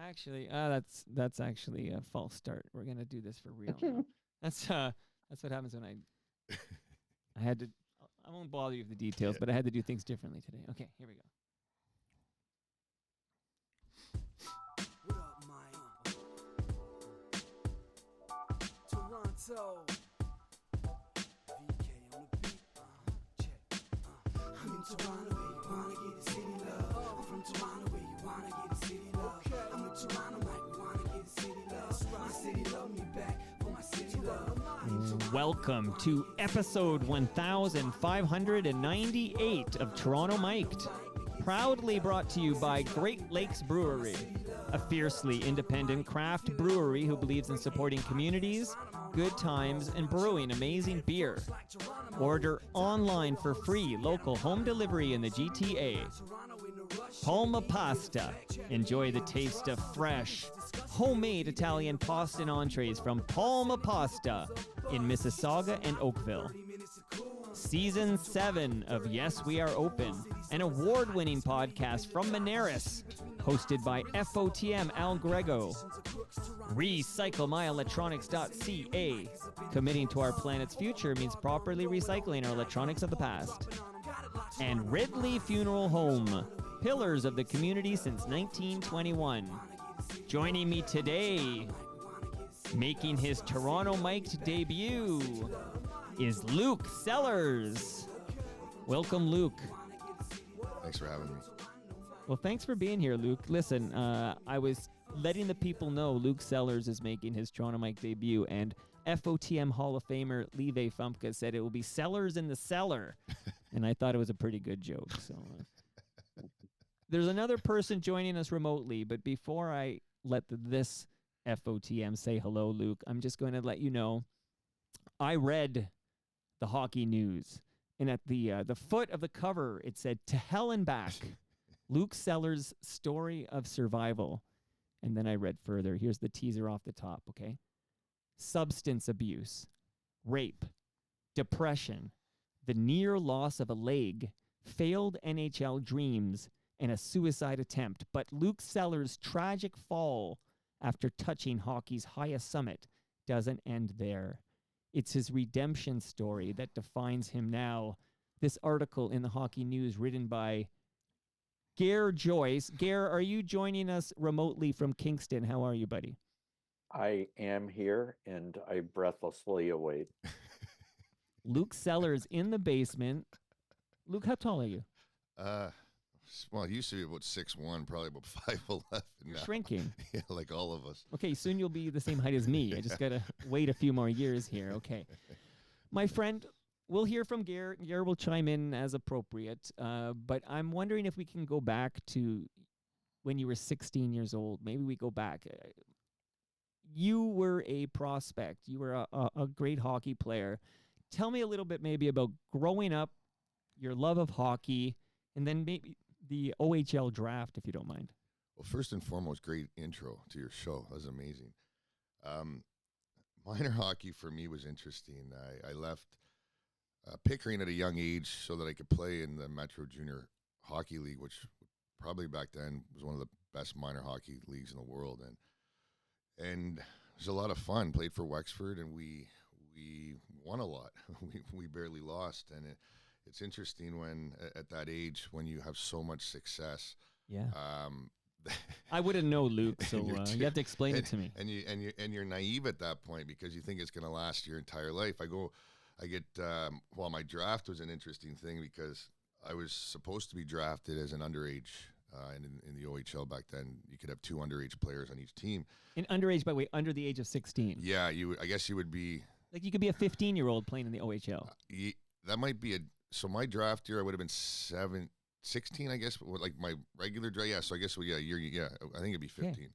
Actually, that's actually a false start. We're gonna do this for real now. That's what happens when I had to. I won't bother you with the details, but I had to do things differently today. Okay, here we go. What up, Mike? Toronto. VK on the beat. Check. I'm in Toronto, where you wanna get a city love. I'm from Toronto, where you wanna get a city love. I'm in Toronto, like we wanna get a city love. My city love me back for my city love. Welcome to episode 1598 of Toronto Mic'd, proudly brought to you by Great Lakes Brewery, a fiercely independent craft brewery who believes in supporting communities, good times, and brewing amazing beer. Order online for free local home delivery in the GTA. Palma Pasta. Enjoy the taste of fresh, homemade Italian pasta and entrees from Palma Pasta in Mississauga and Oakville. Season 7 of Yes, We Are Open, an award-winning podcast from Monaris, hosted by FOTM Al Grego. RecycleMyElectronics.ca. Committing to our planet's future means properly recycling our electronics of the past. And Ridley Funeral Home, pillars of the community since 1921. Joining me today, making his Toronto Mic'd debut, is Luke Sellars. Welcome, Luke. Thanks for having me. Well, thanks for being here, Luke. Listen, I was letting the people know Luke Sellars is making his Toronto Mic'd debut, and FOTM Hall of Famer Live Fumpka said it will be Sellars in the cellar, and I thought it was a pretty good joke. So there's another person joining us remotely, but before I let this FOTM say hello, Luke, I'm just going to let you know I read the hockey news, and at the foot of the cover, it said, "To hell and back, Luke Sellars' story of survival." And then I read further. Here's the teaser off the top, okay? Substance abuse, rape, depression, the near loss of a leg, failed NHL dreams, and a suicide attempt. But Luke Sellars' tragic fall after touching hockey's highest summit doesn't end there. It's his redemption story that defines him now. This article in the Hockey News written by Gare Joyce. Gare, are you joining us remotely from Kingston? How are you, buddy? I am here, and I breathlessly await. Luke Sellars in the basement. Luke, how tall are you? Well, it used to be about 6'1", probably about 5'11". You're shrinking. Yeah, like all of us. Okay, soon you'll be the same height as me. I just got to wait a few more years here. Okay. My friend, we'll hear from Gare. Gare will chime in as appropriate. But I'm wondering if we can go back to when you were 16 years old. Maybe we go back. You were a prospect. You were a great hockey player. Tell me a little bit maybe about growing up, your love of hockey, and then maybe the OHL draft, if you don't mind. Well, first and foremost, great intro to your show. That was amazing. Minor hockey for me was interesting. I left Pickering at a young age so that I could play in the Metro Junior Hockey League, which probably back then was one of the best minor hockey leagues in the world. And it was a lot of fun. Played for Wexford, and we won a lot. we barely lost, and it's interesting when at that age when you have so much success. Yeah. I wouldn't know, Luke, so you have to explain it to me. And you're naive at that point because you think it's going to last your entire life. My draft was an interesting thing because I was supposed to be drafted as an underage. In the OHL back then, you could have 2 underage players on each team. And underage, by the way, under the age of 16. Yeah, I guess you would be. Like you could be a 15-year-old playing in the OHL. That might be so my draft year, I would have been 16, I guess, like my regular draft. Yeah, so I guess, I think it'd be 15. Okay.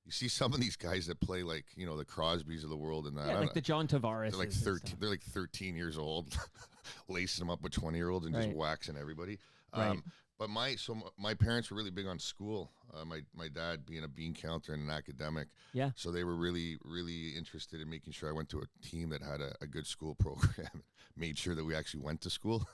You see some of these guys that play like, the Crosbys of the world and that. Yeah, like the John Tavares. They're like 13. They're like 13 years old, lacing them up with 20-year-olds and just waxing everybody. Right. But my parents were really big on school. My dad being a bean counter and an academic. Yeah. So they were really, really interested in making sure I went to a team that had a good school program, made sure that we actually went to school.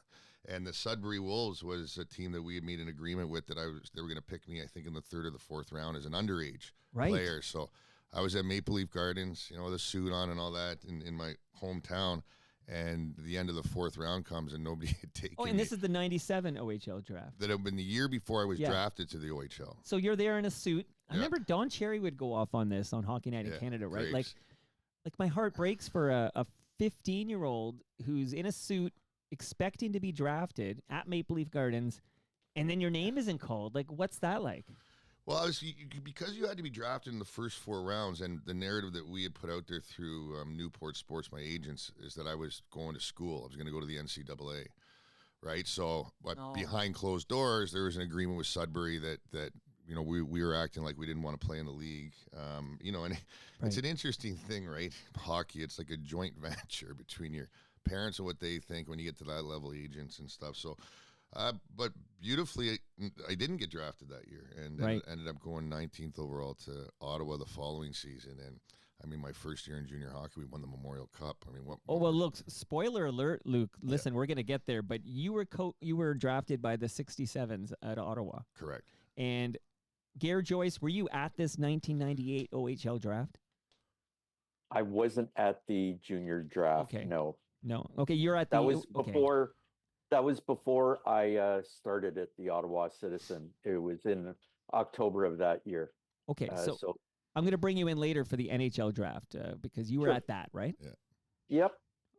And the Sudbury Wolves was a team that we had made an agreement with that they were going to pick me, I think, in the 3rd or the 4th round as an underage player. So I was at Maple Leaf Gardens, you know, with a suit on and all that in my hometown. And the end of the 4th round comes and nobody had taken Oh, and me. this is the 97 OHL draft. That had been the year before I was drafted to the OHL. So you're there in a suit. I remember Don Cherry would go off on this on Hockey Night in Canada, right? Grapes. Like my heart breaks for a 15-year-old who's in a suit expecting to be drafted at Maple Leaf Gardens, and then your name isn't called. Like, what's that like? Well, because you had to be drafted in the first 4 rounds, and the narrative that we had put out there through Newport Sports, my agents, is that I was going to school. I was going to go to the NCAA, right? So, but behind closed doors, there was an agreement with Sudbury that you know, we were acting like we didn't want to play in the league. You know, and it's an interesting thing, right? Hockey, it's like a joint venture between your parents and what they think when you get to that level, agents and stuff. So, but beautifully, I didn't get drafted that year, and ended up going 19th overall to Ottawa the following season. And I mean, my first year in junior hockey, we won the Memorial Cup. I mean, what? Oh well, look! Spoiler alert, Luke. Listen, we're gonna get there, but you were drafted by the 67s at Ottawa. Correct. And Gare Joyce, were you at this 1998 OHL draft? I wasn't at the junior draft. Okay. No. Okay, you're at that was before. That was before I started at the Ottawa Citizen. It was in October of that year. Okay, so I'm going to bring you in later for the NHL draft because you were at that, right? Yeah. Yep.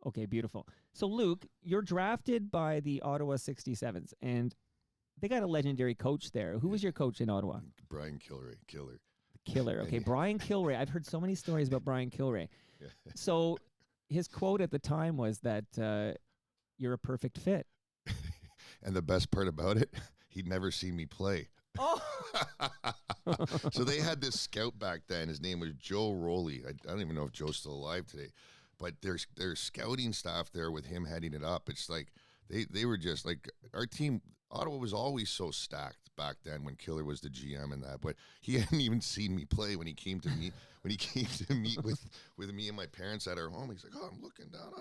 Okay, beautiful. So, Luke, you're drafted by the Ottawa 67s, and they got a legendary coach there. Who was your coach in Ottawa? Brian Kilray, Killer. Okay, Brian Kilray. I've heard so many stories about Brian Kilray. Yeah. So his quote at the time was that you're a perfect fit. And the best part about it, he'd never seen me play. Oh. So they had this scout back then. His name was Joe Rowley. I don't even know if Joe's still alive today. But there's scouting staff there with him heading it up. It's like they were just like our team. Ottawa was always so stacked back then when Killer was the GM and that. But he hadn't even seen me play when he came to meet with me and my parents at our home. He's like, "Oh, I'm looking down.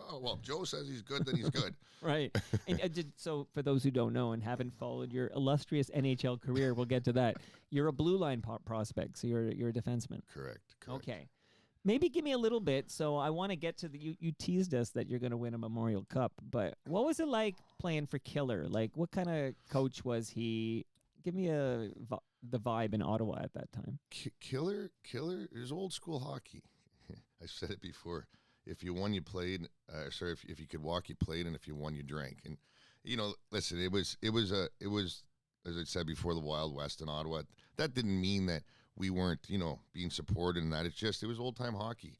Oh, well, if Joe says he's good, then he's good." Right. And so for those who don't know and haven't followed your illustrious NHL career, we'll get to that. You're a blue line prospect, so you're a defenseman. Correct. Okay. Maybe give me a little bit. So I want to get to you teased us that you're going to win a Memorial Cup, but what was it like playing for Killer? Like, what kind of coach was he? Give me the vibe in Ottawa at that time. Killer is old school hockey. I said it before. If you won, you played. If you could walk, you played, and if you won, you drank. And you know, listen, it was as I said before, the Wild West in Ottawa. That didn't mean that we weren't, you know, being supported and that. It's just, it was old time hockey.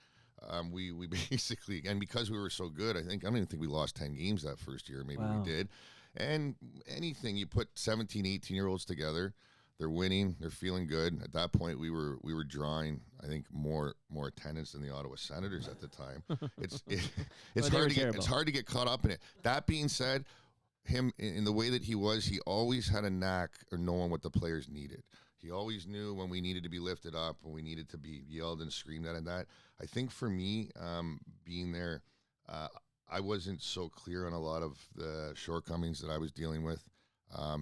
We basically, and because we were so good, I don't even think we lost 10 games that first year. Maybe we did. And anything, you put 17, 18-year-olds together, they're winning, they're feeling good. At that point, we were drawing, I think, more attendance than the Ottawa Senators at the time. It's hard to get caught up in it. That being said, him in the way that he always had a knack of knowing what the players needed. He always knew when we needed to be lifted up, when we needed to be yelled and screamed at, and that. I think for me, being there, I wasn't so clear on a lot of the shortcomings that I was dealing with,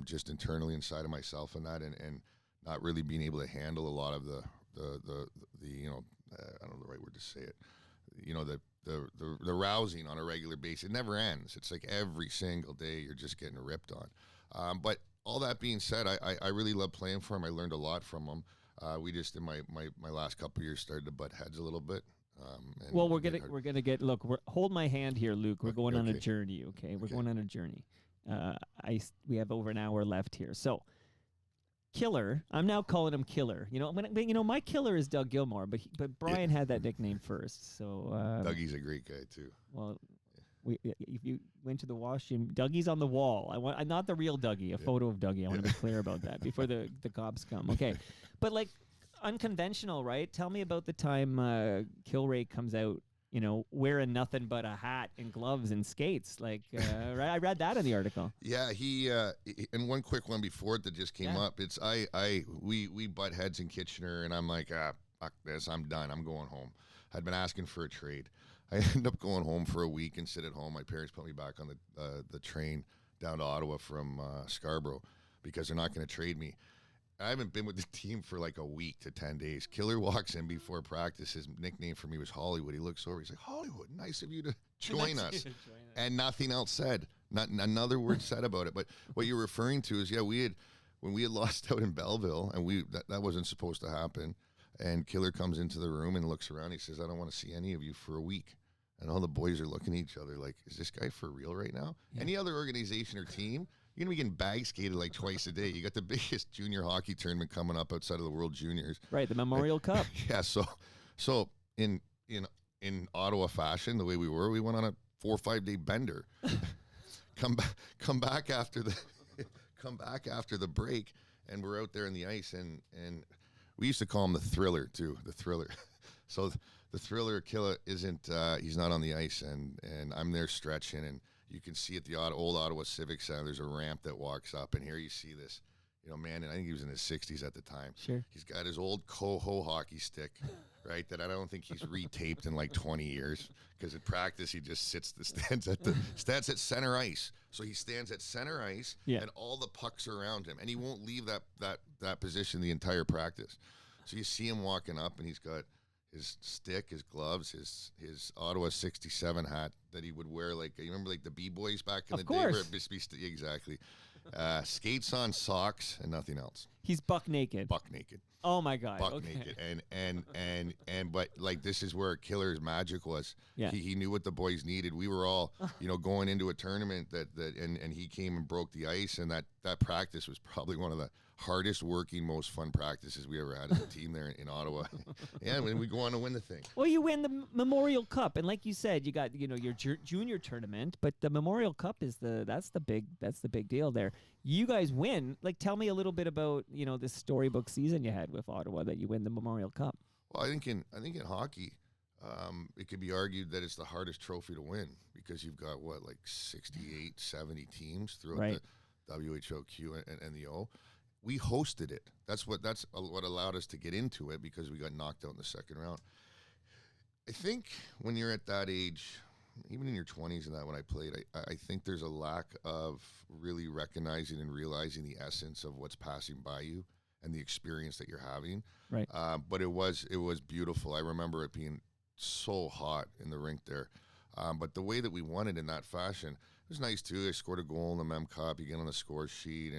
just internally inside of myself and that, and not really being able to handle a lot of the you know, I don't know the right word to say it, you know, the rousing on a regular basis. It never ends. It's like every single day you're just getting ripped on. But all that being said, I really love playing for him. I learned a lot from him. We just in my last couple of years started to butt heads a little bit. Well, we're gonna get. Look, hold my hand here, Luke. We're going on a journey. Okay, we're going on a journey. We have over an hour left here. So, Killer. I'm now calling him Killer. You know, my killer is Doug Gilmore, but Brian had that nickname first. So Dougie's a great guy too. Well. If you went to the washroom, Dougie's on the wall. I'm not the real Dougie, a photo of Dougie. I want to be clear about that before the cops come. Okay. But like unconventional, right? Tell me about the time Kilray comes out, you know, wearing nothing but a hat and gloves and skates. Like, right? I read that in the article. Yeah, he and one quick one before it that just came up. It's we butt heads in Kitchener, and I'm like, fuck this, I'm done. I'm going home. I'd been asking for a trade. I end up going home for a week and sit at home. My parents put me back on the train down to Ottawa from Scarborough because they're not going to trade me. I haven't been with the team for like a week to 10 days. Killer walks in before practice. His nickname for me was Hollywood. He looks over. He's like, Hollywood, nice of you to join us. And nothing else said. Not another word said about it. But what you're referring to is, when we had lost out in Belleville, and that wasn't supposed to happen, and Killer comes into the room and looks around. He says, I don't want to see any of you for a week. And all the boys are looking at each other like, is this guy for real right now? Yeah. Any other organization or team, you're going to be getting bag skated like twice a day. You got the biggest junior hockey tournament coming up outside of the World Juniors. Right, the Memorial Cup. Yeah, so in Ottawa fashion, the way we went on a 4 or 5 day bender. come back after the break, and we're out there in the ice, and we used to call him the Thriller too, the Thriller. So the Thriller Killer isn't he's not on the ice, and I'm there stretching, and you can see at the old Ottawa Civic Center there's a ramp that walks up, and here you see this man, and I think he was in his 60s at the time. Sure. He's got his old Coho hockey stick, right, that I don't think he's retaped in like 20 years, because at practice he just stands at center ice. So he stands at center ice, and all the pucks are around him, and he won't leave that position the entire practice. So you see him walking up, and he's got his stick, his gloves, his Ottawa 67 hat that he would wear, like, you remember like the B-boys back in the day? Where exactly. Skates on, socks, and nothing else. He's buck naked. Buck naked. Oh my God. Buck naked. And but like, this is where Killer's magic was. Yeah. He knew what the boys needed. We were all, going into a tournament and he came and broke the ice, and that practice was probably one of the hardest working, most fun practices we ever had as a team there in Ottawa. And when we go on to win the thing. Well, you win the Memorial Cup, and like you said, you got your junior tournament, but the Memorial Cup is that's the big deal there. You guys win. Like, tell me a little bit about this storybook season you had with Ottawa that you win the Memorial Cup. Well, I think in hockey, it could be argued that it's the hardest trophy to win, because you've got 68, 70 teams throughout the WHOQ and the O. We hosted it. That's what allowed us to get into it, because we got knocked out in the second round. I think when you're at that age, even in your 20s and that, when I played, I think there's a lack of really recognizing and realizing the essence of what's passing by you and the experience that you're having. Right. But it was beautiful. I remember it being so hot in the rink there. But the way that we won it in that fashion, it was nice too. I scored a goal in the Mem Cup. You get on the score sheet,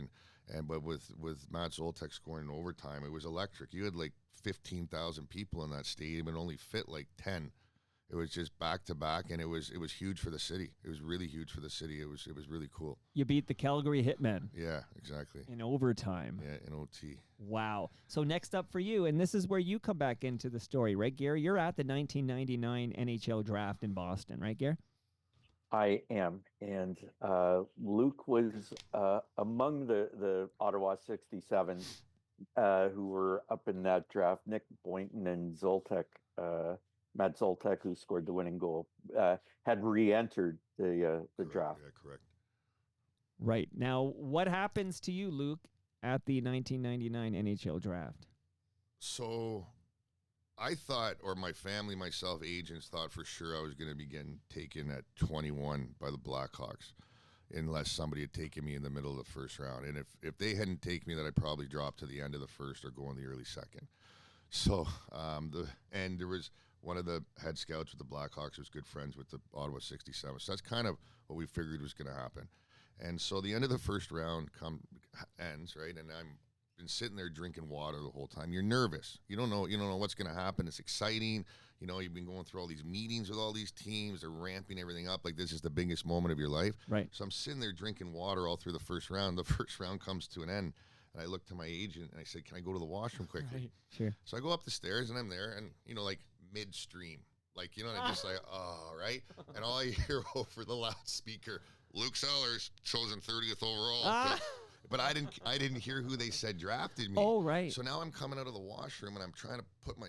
but with Matt Zoltek scoring in overtime, it was electric. You had like 15,000 people in that stadium and only fit like 10. It was just back to back, and it was huge for the city. It was really huge for the city. It was really cool. You beat the Calgary Hitmen. Yeah, exactly. In overtime. Yeah, in OT. Wow. So next up for you, and this is where you come back into the story, right, Gary? You're at the 1999 NHL draft in Boston, right, Gary? I am, and Luke was among the Ottawa 67s who were up in that draft. Nick Boynton and Zoltek, Matt Zoltek, who scored the winning goal, had re-entered the draft. Yeah, correct. Right. Now, what happens to you, Luke, at the 1999 NHL draft? So I thought, or my family, myself, agents thought for sure I was going to be getting taken at 21 by the Blackhawks, unless somebody had taken me in the middle of the first round. And if they hadn't taken me, then I'd probably drop to the end of the first or go in the early second. So, and there was one of the head scouts with the Blackhawks was good friends with the Ottawa 67. So that's kind of what we figured was going to happen. And so the end of the first round ends, right? And I'm been sitting there drinking water the whole time. You're nervous. You don't know what's going to happen. It's exciting. You've been going through all these meetings with all these teams. They're ramping everything up like this is the biggest moment of your life. Right. So I'm sitting there drinking water all through the first round. The first round comes to an end, and I look to my agent and I said, "Can I go to the washroom quickly?" Right. Sure. So I go up the stairs and I'm there, and like midstream, and I just like, oh, right, and all I hear over the loudspeaker, Luke Sellars, chosen 30th overall. But I didn't hear who they said drafted me. Oh, right. So now I'm coming out of the washroom and I'm trying to put my,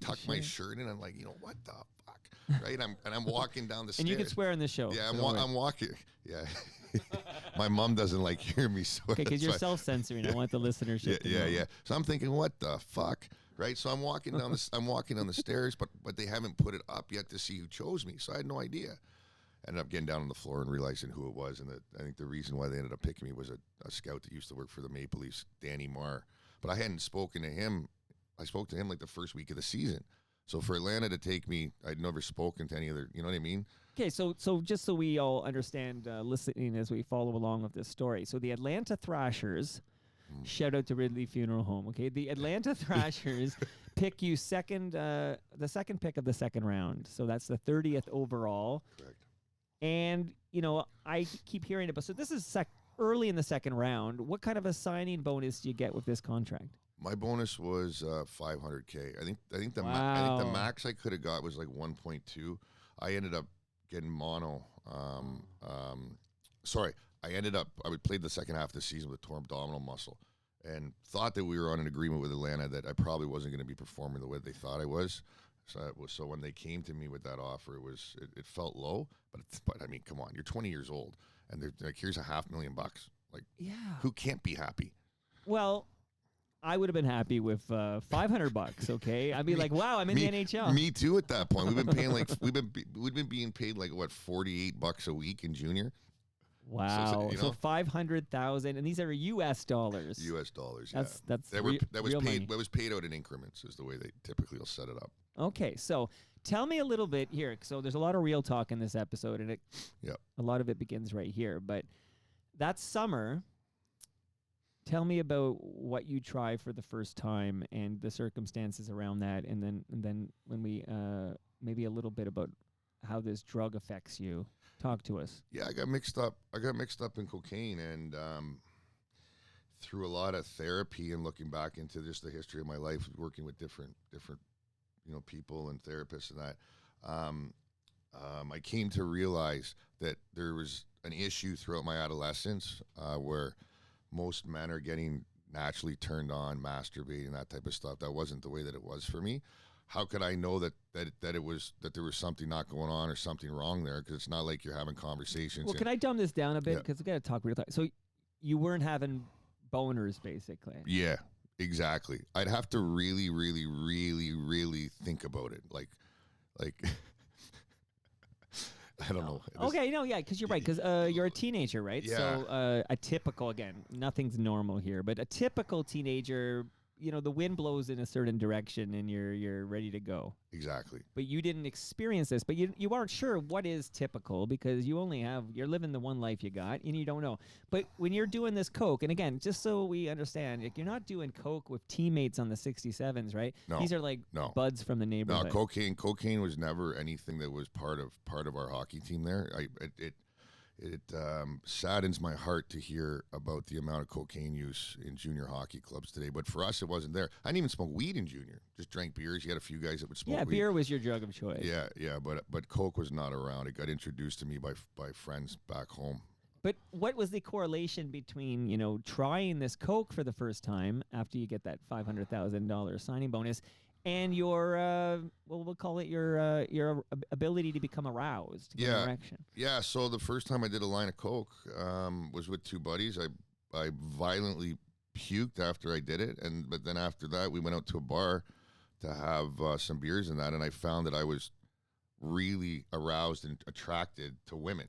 tuck my shirt in. I'm like, what the fuck, right? I'm walking down the stairs. And you can swear in the show. Yeah, I'm walking. Yeah. My mom doesn't like hear me. So okay, because you're self-censoring. I want the listeners to know. Yeah. So I'm thinking, what the fuck? right? So I'm walking down the stairs, but they haven't put it up yet to see who chose me. So I had no idea. Ended up getting down on the floor and realizing who it was, and I think the reason why they ended up picking me was a scout that used to work for the Maple Leafs, Danny Marr. But I hadn't spoken to him. I spoke to him like the first week of the season. So for Atlanta to take me, I'd never spoken to any other. You know what I mean? Okay, so just so we all understand, listening as we follow along with this story. So the Atlanta Thrashers, shout out to Ridley Funeral Home. Okay, the Atlanta Thrashers pick you the second pick of the second round. So that's the 30th overall. Correct. And I keep hearing about. So this is early in the second round. What kind of a signing bonus do you get with this contract? My bonus was $500K. I think the max I could have got was like 1.2. I ended up getting mono. I played the second half of the season with torn abdominal muscle, and thought that we were on an agreement with Atlanta that I probably wasn't going to be performing the way they thought I was. So when they came to me with that offer, it felt low, but I mean, come on, you're 20 years old, and they're like, here's $500,000. Like, yeah, who can't be happy? Well, I would have been happy with $500. Okay, I'd be like, wow, I'm in the NHL. Me too. At that point, we've been paying we've been being paid like what, $48 a week in junior. Wow. So 500,000, and these are US dollars. US dollars. Yeah. That was paid. money. That was paid out in increments, is the way they typically will set it up. Okay, so tell me a little bit here. So there's a lot of real talk in this episode, and a lot of it begins right here. But that summer, tell me about what you try for the first time and the circumstances around that, and then when we maybe a little bit about how this drug affects you. Talk to us. Yeah, I got mixed up in cocaine, and through a lot of therapy and looking back into just the history of my life, working with different people and therapists and that, I came to realize that there was an issue throughout my adolescence where most men are getting naturally turned on, masturbating, that type of stuff. That wasn't the way that it was for me. How could I know that there was something not going on or something wrong there? Because it's not like you're having conversations. Well, can I dumb this down a bit? Because we got to talk real time. So you weren't having boners, basically. Yeah, exactly. I'd have to really, really, really, really think about it. Like I don't know. Okay, because you're right. Because you're a teenager, right? Yeah. So a typical, again, nothing's normal here, but a typical teenager, the wind blows in a certain direction and you're ready to go. Exactly. But you didn't experience this, but you aren't sure what is typical because you're living the one life you got and you don't know. But when you're doing this coke, and again, just so we understand, you're not doing coke with teammates on the 67s, right? No. These are like buds from the neighborhood. No, cocaine was never anything that was part of our hockey team there. It saddens my heart to hear about the amount of cocaine use in junior hockey clubs today. But for us, it wasn't there. I didn't even smoke weed in junior. Just drank beers. You had a few guys that would smoke weed. Yeah, beer was your drug of choice. Yeah. But coke was not around. It got introduced to me by friends back home. But what was the correlation between, trying this coke for the first time after you get that $500,000 signing bonus and your, we'll call it your ability to become aroused, to get an erection? Yeah, so the first time I did a line of coke was with two buddies. I violently puked after I did it, but then after that, we went out to a bar to have some beers and that, and I found that I was really aroused and attracted to women,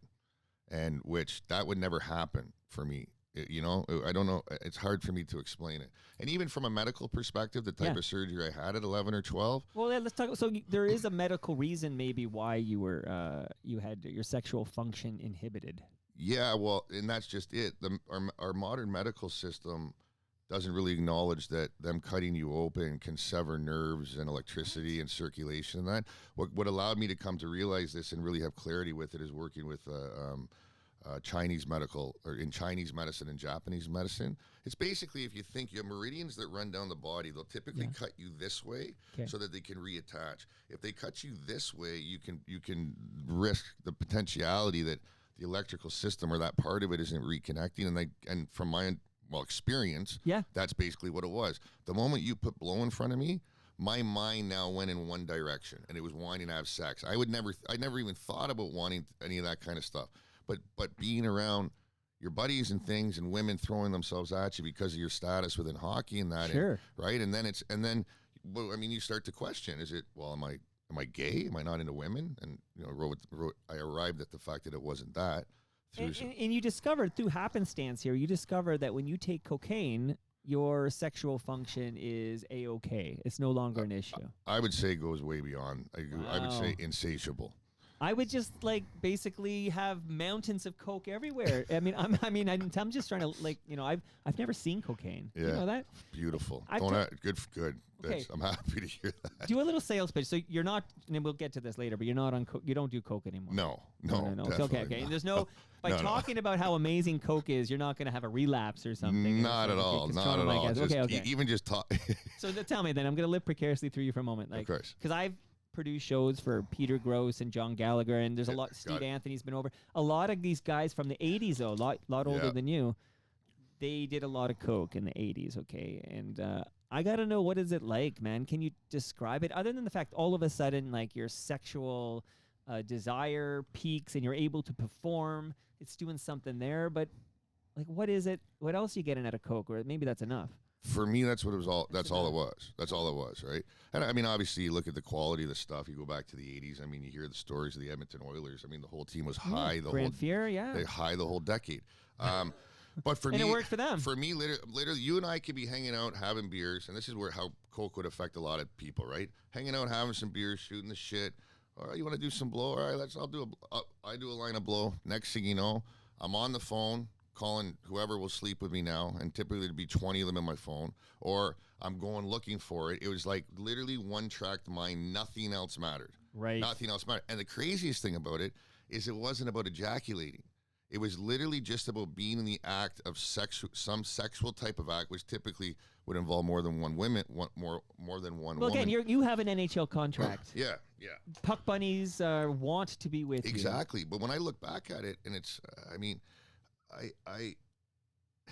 and which that would never happen for me. I don't know. It's hard for me to explain it. And even from a medical perspective, the type of surgery I had at 11 or 12. Well, let's talk. So there is a medical reason maybe why you were you had your sexual function inhibited. Yeah, well, and that's just it. Our modern medical system doesn't really acknowledge that them cutting you open can sever nerves and electricity and circulation and that. What allowed me to come to realize this and really have clarity with it is working with Chinese medicine and Japanese medicine. It's basically, if you think you have meridians that run down the body, they'll typically cut you this way so that they can reattach. If they cut you this way, you can risk the potentiality that the electrical system or that part of it isn't reconnecting. And from my experience, that's basically what it was. The moment you put blow in front of me, my mind now went in one direction, and it was wanting to have sex. I never even thought about wanting any of that kind of stuff. But being around your buddies and things and women throwing themselves at you because of your status within hockey and that, sure. right? And then well, I mean, you start to question: is it? Well, am I gay? Am I not into women? And I arrived at the fact that it wasn't that. And you discovered through happenstance here, you discovered that when you take cocaine, your sexual function is A-okay. It's no longer an issue. I would say it goes way beyond. I would say Wow. insatiable. I would just like basically have mountains of coke everywhere. I'm just trying to I've never seen cocaine. Yeah, You know that? beautiful. I've Good. Okay. I'm happy to hear that. Do a little sales pitch. So you're not, and we'll get to this later, but you're not on coke. You don't do coke anymore. No. Okay. And there's no by talking about how amazing coke is, you're not going to have a relapse or something. Not at all. Not at all. Even just talk. So tell me then. I'm going to live precariously through you for a moment, Of course. because I've produced shows for Peter Gross and John Gallagher, and there's a lot. Steve Anthony's been over. A lot of these guys from the '80s, though, a lot older than you. They did a lot of coke in the '80s. Okay, and I gotta know, what is it like, man? Can you describe it? Other than the fact, all of a sudden, like, your sexual desire peaks and you're able to perform, it's doing something there. But like, what is it? What else are you getting out of coke? Or maybe that's enough. For me, that's what it was all. That's all it was. That's all it was, right? And I mean, obviously, you look at the quality of the stuff. You go back to the '80s. I mean, you hear the stories of the Edmonton Oilers. I mean, the whole team was high. Grand Fear, they high the whole decade. But for and me, it worked for them. For me, literally, you and I could be hanging out, having beers, and this is how coke would affect a lot of people, right? Hanging out, having some beers, shooting the shit. All right, you want to do some blow? All right, I do a line of blow. Next thing you know, I'm on the phone calling whoever will sleep with me now, and typically there'd be 20 of them in my phone, or I'm going looking for it. It was like literally one-tracked mind. Nothing else mattered. Right. Nothing else mattered. And the craziest thing about it is it wasn't about ejaculating. It was literally just about being in the act of some sexual type of act, which typically would involve more than one woman, more than one well, woman. again, you have an NHL contract. Yeah. Puck bunnies want to be with you. Exactly. But when I look back at it, and it's, I mean,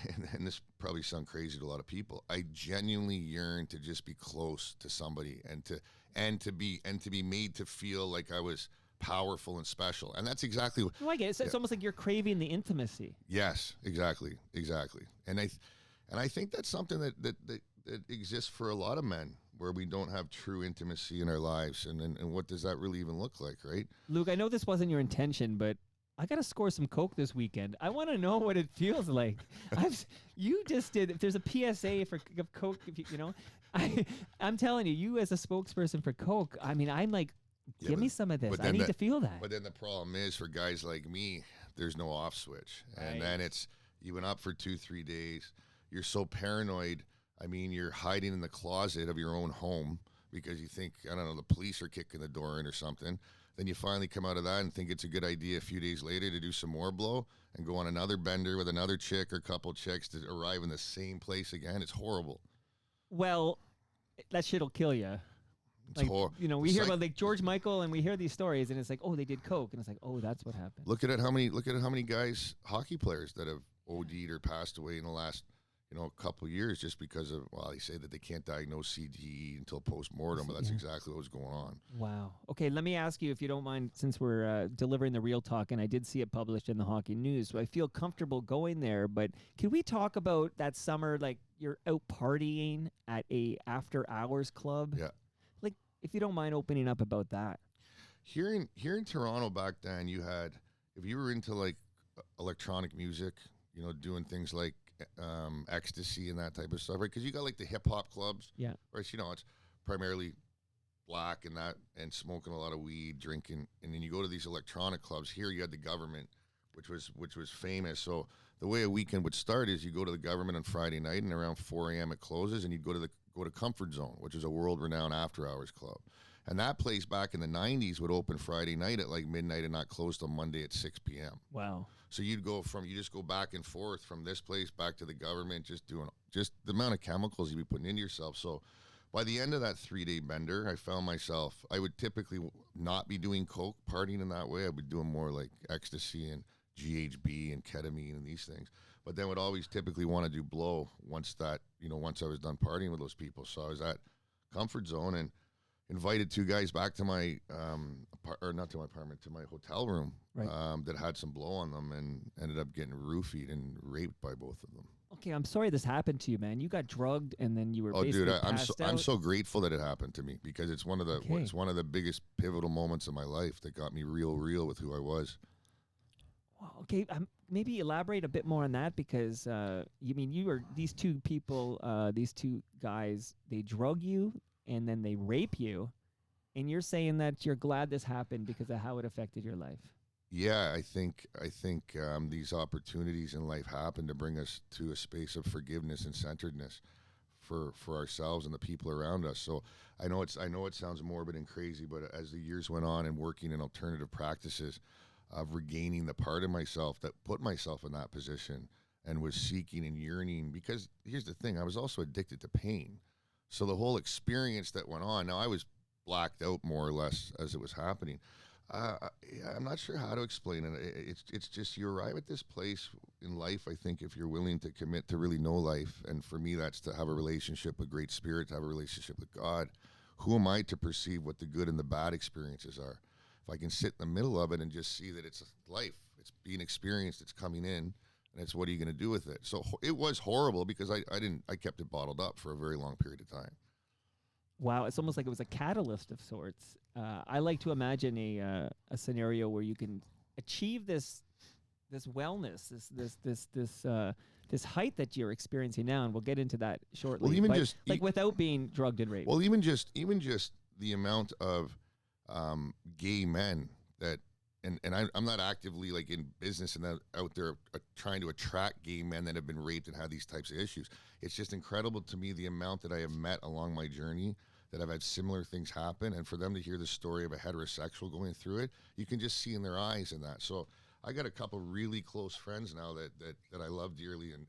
and this probably sounds crazy to a lot of people, I genuinely yearn to just be close to somebody and to be made to feel like I was powerful and special. And that's exactly what I get it. It's almost like you're craving the intimacy. Yes, exactly. And I think that's something that exists for a lot of men, where we don't have true intimacy in our lives. And what does that really even look like, right? Luke, I know this wasn't your intention, but I got to score some coke this weekend. I want to know what it feels like. You just did. If there's a PSA for coke, I'm telling you, you as a spokesperson for coke, I mean, I'm like, give me some of this. I need to feel that. But then the problem is, for guys like me, there's no off switch. And then it's, you've been up for 2-3 days. You're so paranoid. I mean, you're hiding in the closet of your own home because you think, I don't know, the police are kicking the door in or something. Then you finally come out of that and think it's a good idea a few days later to do some more blow and go on another bender with another chick or couple chicks to arrive in the same place again. It's horrible. Well, that shit'll kill you. It's horrible. We hear about like George Michael, and we hear these stories, and it's like, oh, they did coke, and it's like, oh, that's what happened. Look at how many guys, hockey players, that have OD'd or passed away in the last couple of years just because of, well, they say that they can't diagnose CTE until post-mortem, but that's exactly what was going on. Wow. Okay, let me ask you, if you don't mind, since we're delivering the real talk, and I did see it published in the Hockey News, so I feel comfortable going there, but can we talk about that summer, like, you're out partying at a after-hours club? Yeah. Like, if you don't mind opening up about that. Here in Toronto back then, you had, if you were into, like, electronic music, doing things like ecstasy and that type of stuff, right? Because you got like the hip hop clubs, yeah, right? It's primarily black and smoking a lot of weed, drinking, and then you go to these electronic clubs. Here you had the government, which was famous. So the way a weekend would start is you go to the government on Friday night, and around 4 a.m. it closes, and you'd go to Comfort Zone, which is a world-renowned after-hours club. And that place back in the 90s would open Friday night at like midnight and not close till Monday at 6 p.m. Wow. So you just go back and forth from this place back to the government, just the amount of chemicals you'd be putting into yourself. So by the end of that 3-day bender, I found myself, I would typically not be doing coke, partying in that way. I would be doing more like ecstasy and GHB and ketamine and these things. But then would always typically want to do blow once I was done partying with those people. So I was at Comfort Zone, and invited two guys back to my or not to my apartment, to my hotel room, Right. that had some blow on them and ended up getting roofied and raped by both of them. Okay, I'm sorry this happened to you, man. You got drugged and then you were Oh, basically dude, passed out. I'm so grateful that it happened to me, because it's one of the Okay. it's one of the biggest pivotal moments of my life that got me real with who I was. Wow, okay, maybe elaborate a bit more on that, because you were these two people, these two guys. They drug you and then they rape you, and you're saying that you're glad this happened because of how it affected your life. Yeah, I think these opportunities in life happen to bring us to a space of forgiveness and centeredness for ourselves and the people around us. So I know it sounds morbid and crazy, but as the years went on and working in alternative practices, of regaining the part of myself that put myself in that position and was seeking and yearning, because here's the thing, I was also addicted to pain. So the whole experience that went on, now I was blacked out more or less as it was happening. I'm not sure how to explain it. It's just, you arrive at this place in life, I think, if you're willing to commit to really know life. And for me, that's to have a relationship with Great Spirit, to have a relationship with God. Who am I to perceive what the good and the bad experiences are? If I can sit in the middle of it and just see that it's life, it's being experienced, it's coming in, and it's what are you going to do with it? So it was horrible, because I kept it bottled up for a very long period of time. Wow, it's almost like it was a catalyst of sorts. I like to imagine a scenario where you can achieve this wellness, this height that you're experiencing now, and we'll get into that shortly. Well, even but, just without being drugged and raped. Well, even just the amount of gay men that, and I'm not actively like in business and out there trying to attract gay men that have been raped and have these types of issues. It's just incredible to me the amount that I have met along my journey that have had similar things happen, and for them to hear the story of a heterosexual going through it, you can just see in their eyes in that. So I got a couple really close friends now that I love dearly and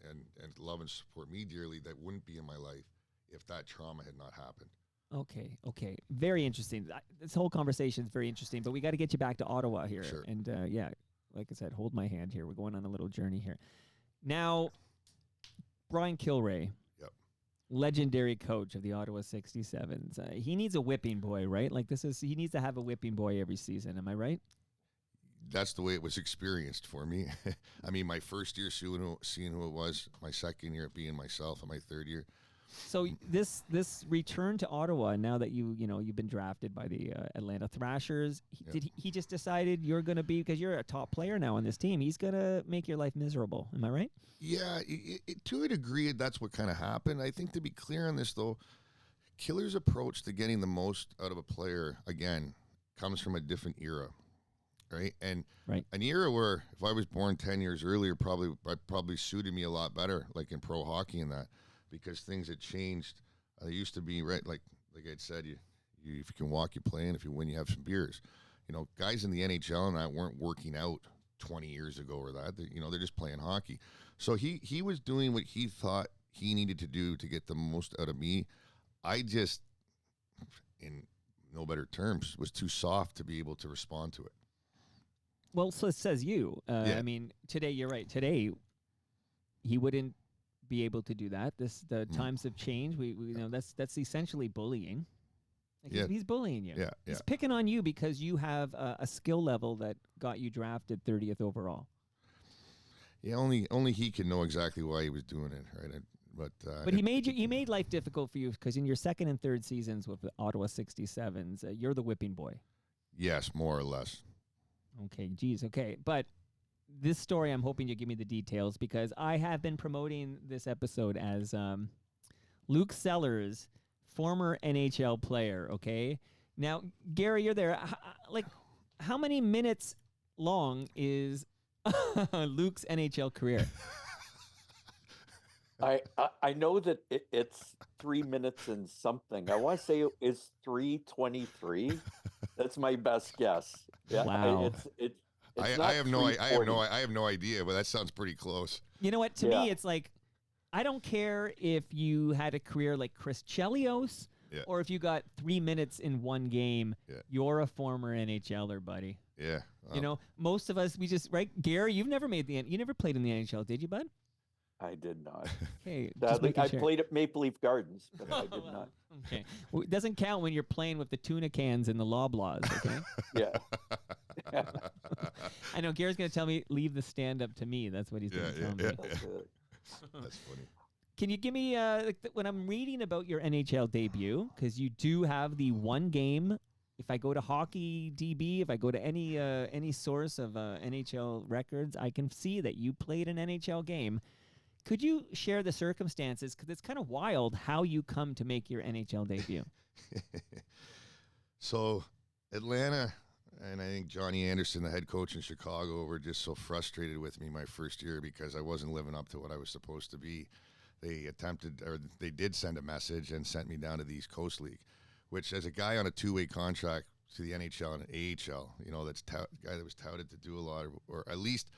love and support me dearly, that wouldn't be in my life if that trauma had not happened. Okay. Very interesting. This whole conversation is very interesting, but we got to get you back to Ottawa here. Sure. And like I said, hold my hand here. We're going on a little journey here. Now, Brian Kilray, Yep, legendary coach of the Ottawa 67s. He needs a whipping boy, right? He needs to have a whipping boy every season. Am I right? that's the way it was experienced for me. I mean, my first year seeing who it was, my second year being myself, and my third year. So this return to Ottawa, now that you've been drafted by the Atlanta Thrashers, he just decided you're going to be, because you're a top player now on this team, he's going to make your life miserable. Am I right? Yeah, to a degree, that's what kind of happened. I think, to be clear on this, though, Killer's approach to getting the most out of a player, again, comes from a different era, right? And an era where if I was born 10 years earlier, probably suited me a lot better, like in pro hockey and that, because things had changed. It used to be, right, like I'd said, you if you can walk, you play, and if you win, you have some beers. Guys in the NHL and that weren't working out 20 years ago or that. They're just playing hockey. So he was doing what he thought he needed to do to get the most out of me. I just, in no better terms, was too soft to be able to respond to it. Well, so it says you. Yeah. I mean, today, you're right. Today, he wouldn't be able to do that. The times have changed. We that's essentially bullying. He's bullying you. Yeah. He's picking on you because you have a skill level that got you drafted 30th overall. Yeah, only he can know exactly why he was doing it, right? But he made life difficult for you, because in your second and third seasons with the Ottawa 67s, you're the whipping boy. Yes, more or less. Okay, geez, okay. But this story, I'm hoping you give me the details, because I have been promoting this episode as Luke Sellars, former NHL player, okay? Now, Gary, you're there. How many minutes long is Luke's NHL career? I know that it's 3 minutes and something. I want to say it's 3:23. That's my best guess. Yeah, wow. I have no idea, but that sounds pretty close. You know what? To me, it's like, I don't care if you had a career like Chris Chelios or if you got 3 minutes in one game. Yeah. You're a former NHLer, buddy. Yeah. Most of us, right? Gary, you never played in the NHL, did you, bud? I did not. Okay, just Sadly, making I sure. played at Maple Leaf Gardens, but I Oh, did well, not. okay. Well, it doesn't count when you're playing with the tuna cans and the Loblaws, okay? Yeah. I know Gary's going to tell me, leave the stand up to me. That's what he's going to tell me. That's it. That's funny. Can you give me, when I'm reading about your NHL debut, because you do have the one game, if I go to Hockey DB, if I go to any source of NHL records, I can see that you played an NHL game. Could you share the circumstances? Because it's kind of wild how you come to make your NHL debut. So Atlanta, and I think Johnny Anderson, the head coach in Chicago, were just so frustrated with me my first year because I wasn't living up to what I was supposed to be. They did send a message and sent me down to the East Coast League, which as a guy on a two-way contract to the NHL and AHL, that's guy that was touted to do a lot, or at least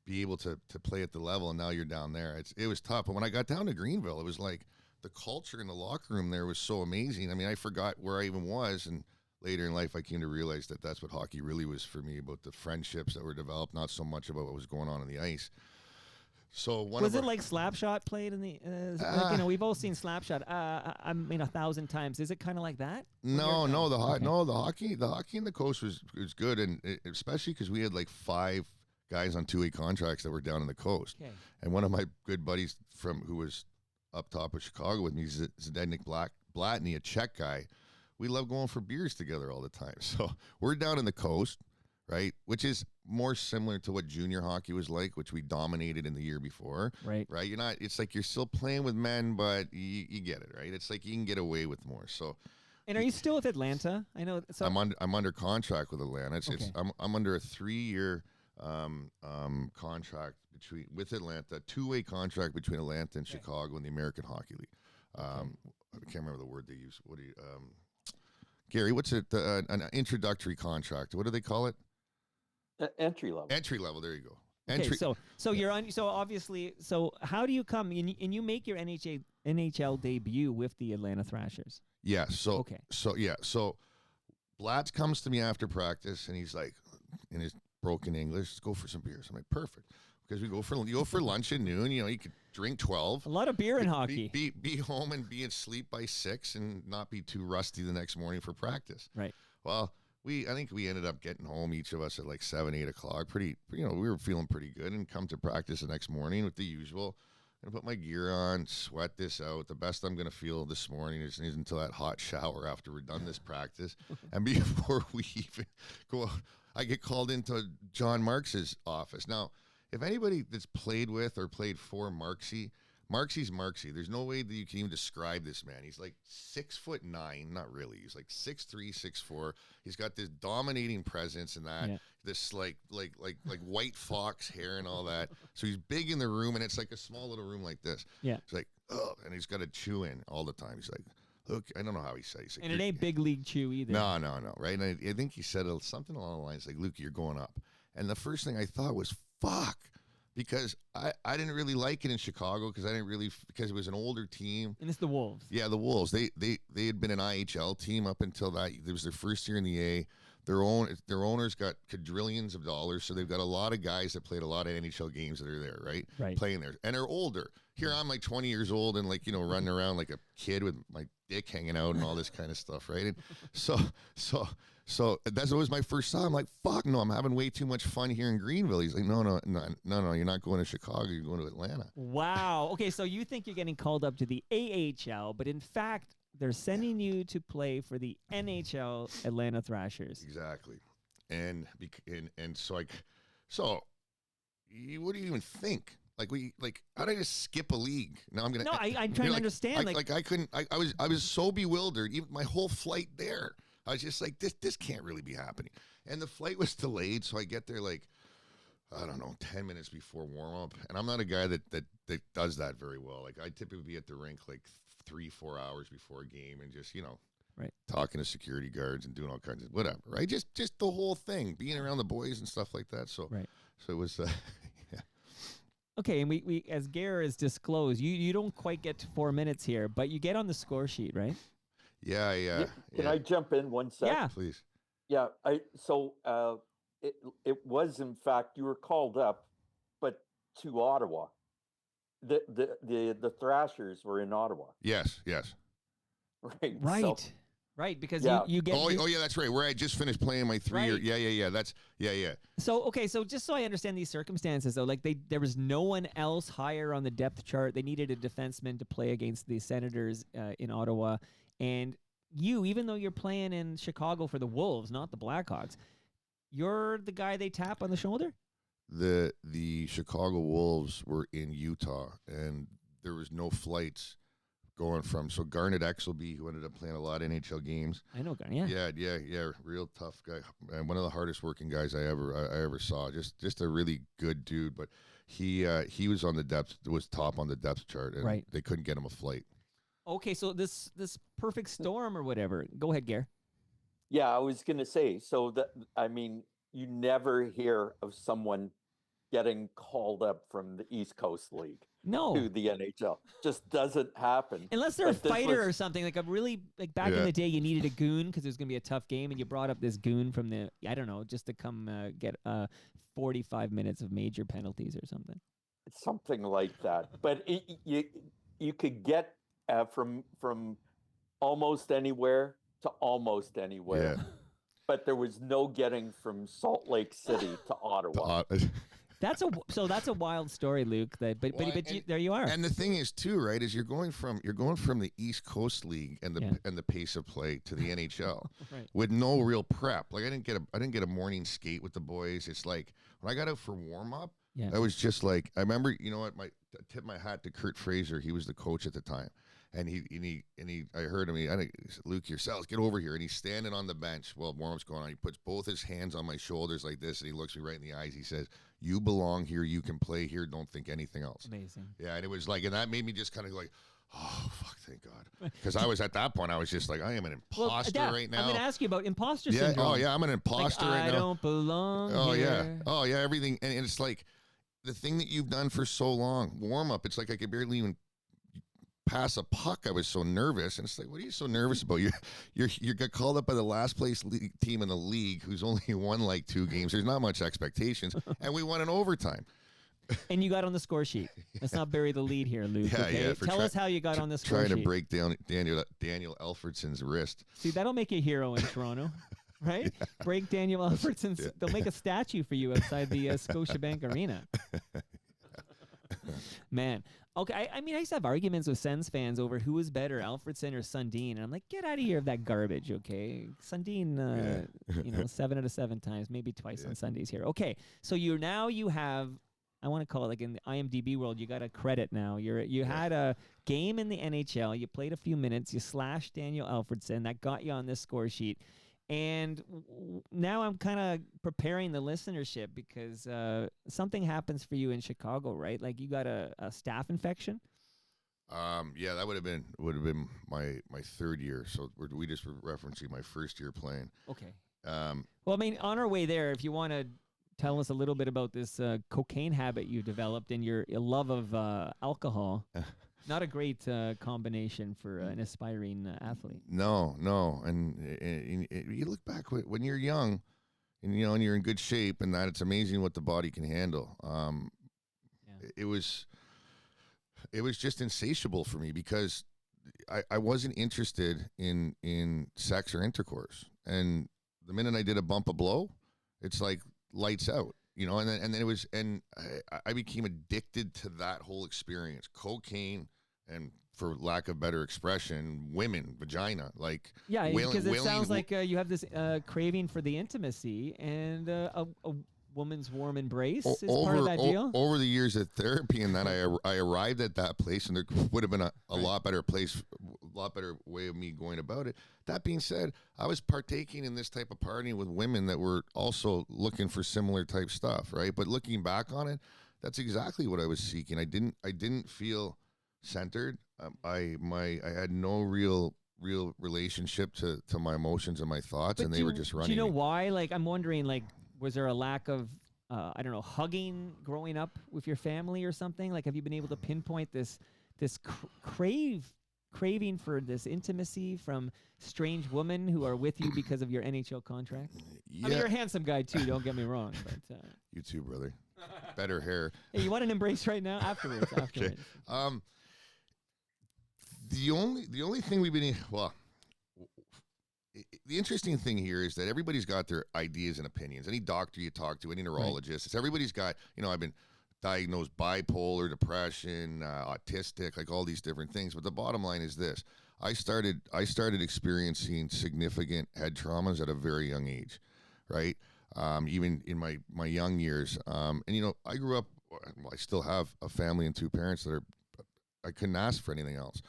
be able to play at the level, and now you're down there. It was tough. But when I got down to Greenville, it was like the culture in the locker room there was so amazing. I mean, I forgot where I even was, and later in life I came to realize that that's what hockey really was for me, about the friendships that were developed, not so much about what was going on the ice. So was it like Slapshot played in the? We've all seen Slapshot. I mean, 1,000 times. Is it kind of like that? No, the hockey in the coast was good, and especially because we had like 5 guys on two-way contracts that were down in the coast. Okay. And one of my good buddies who was up top of Chicago with me, Zdenic Blatny, a Czech guy. We love going for beers together all the time. So we're down in the coast, right? Which is more similar to what junior hockey was like, which we dominated in the year before. Right. Right. It's like you're still playing with men, but you get it, right? It's like you can get away with more. So. And are you still with Atlanta? I know. So I'm under contract with Atlanta. I'm under a 3-year contract with Atlanta, 2-way contract between Atlanta and Chicago in the American Hockey League. I can't remember the word they use. What do you, Gary? What's it? An introductory contract. What do they call it? Entry level. Entry level. There you go. Okay, so you're on. So obviously, how do you come and you make your NHL debut with the Atlanta Thrashers? Yeah. So Blatz comes to me after practice and he's like, in his broken English, let's go for some beers. I'm like, perfect, because you go for lunch at noon. You could drink 12. A lot of beer in hockey. Be home and be asleep by 6 and not be too rusty the next morning for practice. Right. Well, I think we ended up getting home, each of us, at like 7, 8 o'clock. We were feeling pretty good, and come to practice the next morning with the usual. Gonna put my gear on, sweat this out. The best I'm gonna feel this morning is until that hot shower after we're done this practice. And before we even go out, I get called into John Marks's office. Now, if anybody that's played with or played for Marksy, Marksy's Marksy. There's no way that you can even describe this man. He's like 6'9", not really. He's like 6'3", 6'4". He's got this dominating presence and this like white fox hair and all that. So he's big in the room, and it's like a small little room like this. Yeah. It's like, oh, and he's got to chew in all the time. He's like, look, I don't know how he says. He's like, And it ain't big league chew either. No, right? And I think he said something along the lines like, Luke, you're going up. And the first thing I thought was, fuck. Because I didn't really like it in Chicago because it was an older team. And it's the Wolves. Yeah, the Wolves. They had been an IHL team up until that. It was their first year in the A. Their owners got quadrillions of dollars, so they've got a lot of guys that played a lot of NHL games that are there, right? Right. Playing there. And they're older. Here I'm like 20 years old and running around like a kid with my dick hanging out and all this kind of stuff, right? And so that's always my first thought. I'm like, fuck no, I'm having way too much fun here in Greenville. He's like, no, you're not going to Chicago, you're going to Atlanta. Wow. Okay, so you think you're getting called up to the AHL, but in fact, they're sending you to play for the NHL Atlanta Thrashers. Exactly. And so what do you even think? How did I just skip a league? Now I'm gonna. No, I'm trying to understand. I couldn't. I was so bewildered. Even my whole flight there, I was just like, this can't really be happening. And the flight was delayed, so I get there like, I don't know, 10 minutes before warm up. And I'm not a guy that does that very well. Like I typically be at the rink like 3-4 hours before a game and just right, talking to security guards and doing all kinds of whatever. Right, just the whole thing, being around the boys and stuff like that. So right. So it was. Okay, and we as Gare has disclosed, you don't quite get to 4 minutes here, but you get on the score sheet, right? Yeah. Can I jump in one sec? Yeah, please. Yeah, it was in fact you were called up, but to Ottawa, the Thrashers were in Ottawa, Yes, yes. right? Right. So, Right, because Yeah. you get Oh, yeah, that's right. Where I just finished playing my 3-year. Right. Yeah. That's yeah. So okay, so just so I understand these circumstances though, like there was no one else higher on the depth chart. They needed a defenseman to play against the Senators in Ottawa, and you, even though you're playing in Chicago for the Wolves, not the Blackhawks, you're the guy they tap on the shoulder. The Chicago Wolves were in Utah, and there was no flights going from. So Garnet Exelby, who ended up playing a lot of NHL games. I know, yeah. Yeah, real tough guy, and one of the hardest working guys I ever saw. Just a really good dude, but he was on the depth, was top on the depth chart, and Right. they couldn't get him a flight. Okay, so this perfect storm or whatever. Go ahead, Gare. yeah, I was going to say, so that, I mean, you never hear of someone getting called up from the East Coast League No. to the NHL. Just doesn't happen. Unless they're a But this fighter was- or something, like a really like back in Yeah. the day, you needed a goon because it was gonna be a tough game, and you brought up this goon from the I don't know, just to come get 45 minutes of major penalties or something. Something like that. But you could get from almost anywhere to almost anywhere. Yeah. But there was no getting from Salt Lake City to Ottawa. That's a wild story, Luke. But Well, there you are. And the thing is too, right, is you're going from the East Coast League and the pace of play to the NHL Right. with no real prep. Like I didn't get a morning skate with the boys. It's like when I got out for warm up, Yeah. I was just like, I remember, you know what, I tip my hat to Kurt Fraser. He was the coach at the time. And I heard him. He said, Luke, yourselves, get over here. And he's standing on the bench while warm-up's going on. He puts both his hands on my shoulders like this, and he looks me right in the eyes. He says, "You belong here. You can play here. Don't think anything else." Amazing. Yeah, and it was like, and that made me just kind of like, oh fuck, thank God, because I was at that point. I was just like, I am an imposter right now. I'm going to ask you about imposter Yeah. syndrome. Oh yeah, I'm an imposter right I now. don't belong Oh here. yeah. Oh yeah. Everything, and it's like the thing that you've done for so long, warm-up. It's like I could barely even pass a puck. I was so nervous, and it's like, what are you so nervous about? You got called up by the last place team in the league, who's only won like 2 games. There's not much expectations, and we won in overtime. And you got on the score sheet. Let's not bury the lead here, Luke. Yeah, okay? yeah, for Tell us how you got on the score Trying sheet. to break down Daniel Alfredson's wrist. See, that'll make you a hero in Toronto, right? Break Daniel Alfredson's. Yeah. They'll make a statue for you outside the Scotiabank Arena. Man. Okay, I mean, I used to have arguments with Sens fans over who was better, Alfredson or Sundin, and I'm like, get out of here with that garbage, okay? Sundin, 7 out of 7 times, maybe twice on Sundays here. Okay, so you have, I want to call it like in the IMDb world, you got a credit now. You had a game in the NHL, you played a few minutes, you slashed Daniel Alfredson, that got you on this score sheet. And now I'm kind of preparing the listenership because something happens for you in Chicago, right? Like you got a staph infection. Yeah, that would have been my 3rd year. So we just were referencing my 1st year playing. Okay. Um, Well, I mean, on our way there, if you want to tell us a little bit about this cocaine habit you developed and your love of alcohol. Not a great combination for an aspiring athlete. No, and you look back when you're young, and and you're in good shape, and that it's amazing what the body can handle. It was just insatiable for me because I wasn't interested in sex or intercourse, and the minute I did a bump a blow, it's like lights out. And then it was, and I became addicted to that whole experience. Cocaine, and for lack of better expression, women, vagina. Like, yeah, because it sounds like you have this craving for the intimacy, and a woman's warm embrace is part of that deal. Over the years of therapy, and then I arrived at that place, and there would have been a lot better place, a lot better way of me going about it. That being said, I was partaking in this type of partying with women that were also looking for similar type stuff, right? But looking back on it, that's exactly what I was seeking. I didn't feel centered. I had no real relationship to my emotions and my thoughts, But and they were just running. Do you know me. why? Like, I'm wondering, like, was there a lack of I don't know, hugging growing up with your family or something? Like, have you been able to pinpoint this craving for this intimacy from strange women who are with you because of your NHL contract? Yeah, I mean, you're a handsome guy too. Don't get me wrong, but you too, brother. better hair. Hey, you want an embrace right now? Afterwards. Okay. The only thing we've been the interesting thing here is that everybody's got their ideas and opinions. Any doctor you talk to, any neurologist, it's everybody's got. I've been diagnosed bipolar, depression, autistic, like all these different things. But the bottom line is this: I started experiencing significant head traumas at a very young age, right? Even in my young years, and I grew up. Well, I still have a family and two parents that I couldn't ask for anything else.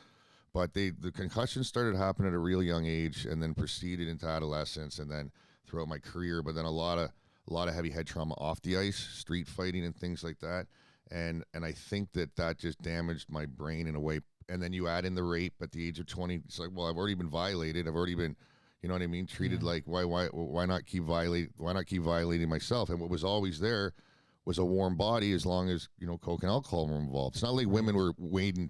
But the concussions started happening at a real young age, and then proceeded into adolescence, and then throughout my career. But then a lot of heavy head trauma off the ice, street fighting, and things like that. And I think that just damaged my brain in a way. And then you add in the rape at the age of 20. It's like, well, I've already been violated. I've already been, you know what I mean, treated like why not keep violating myself? And what was always there was a warm body, as long as coke and alcohol were involved. It's not like women were waiting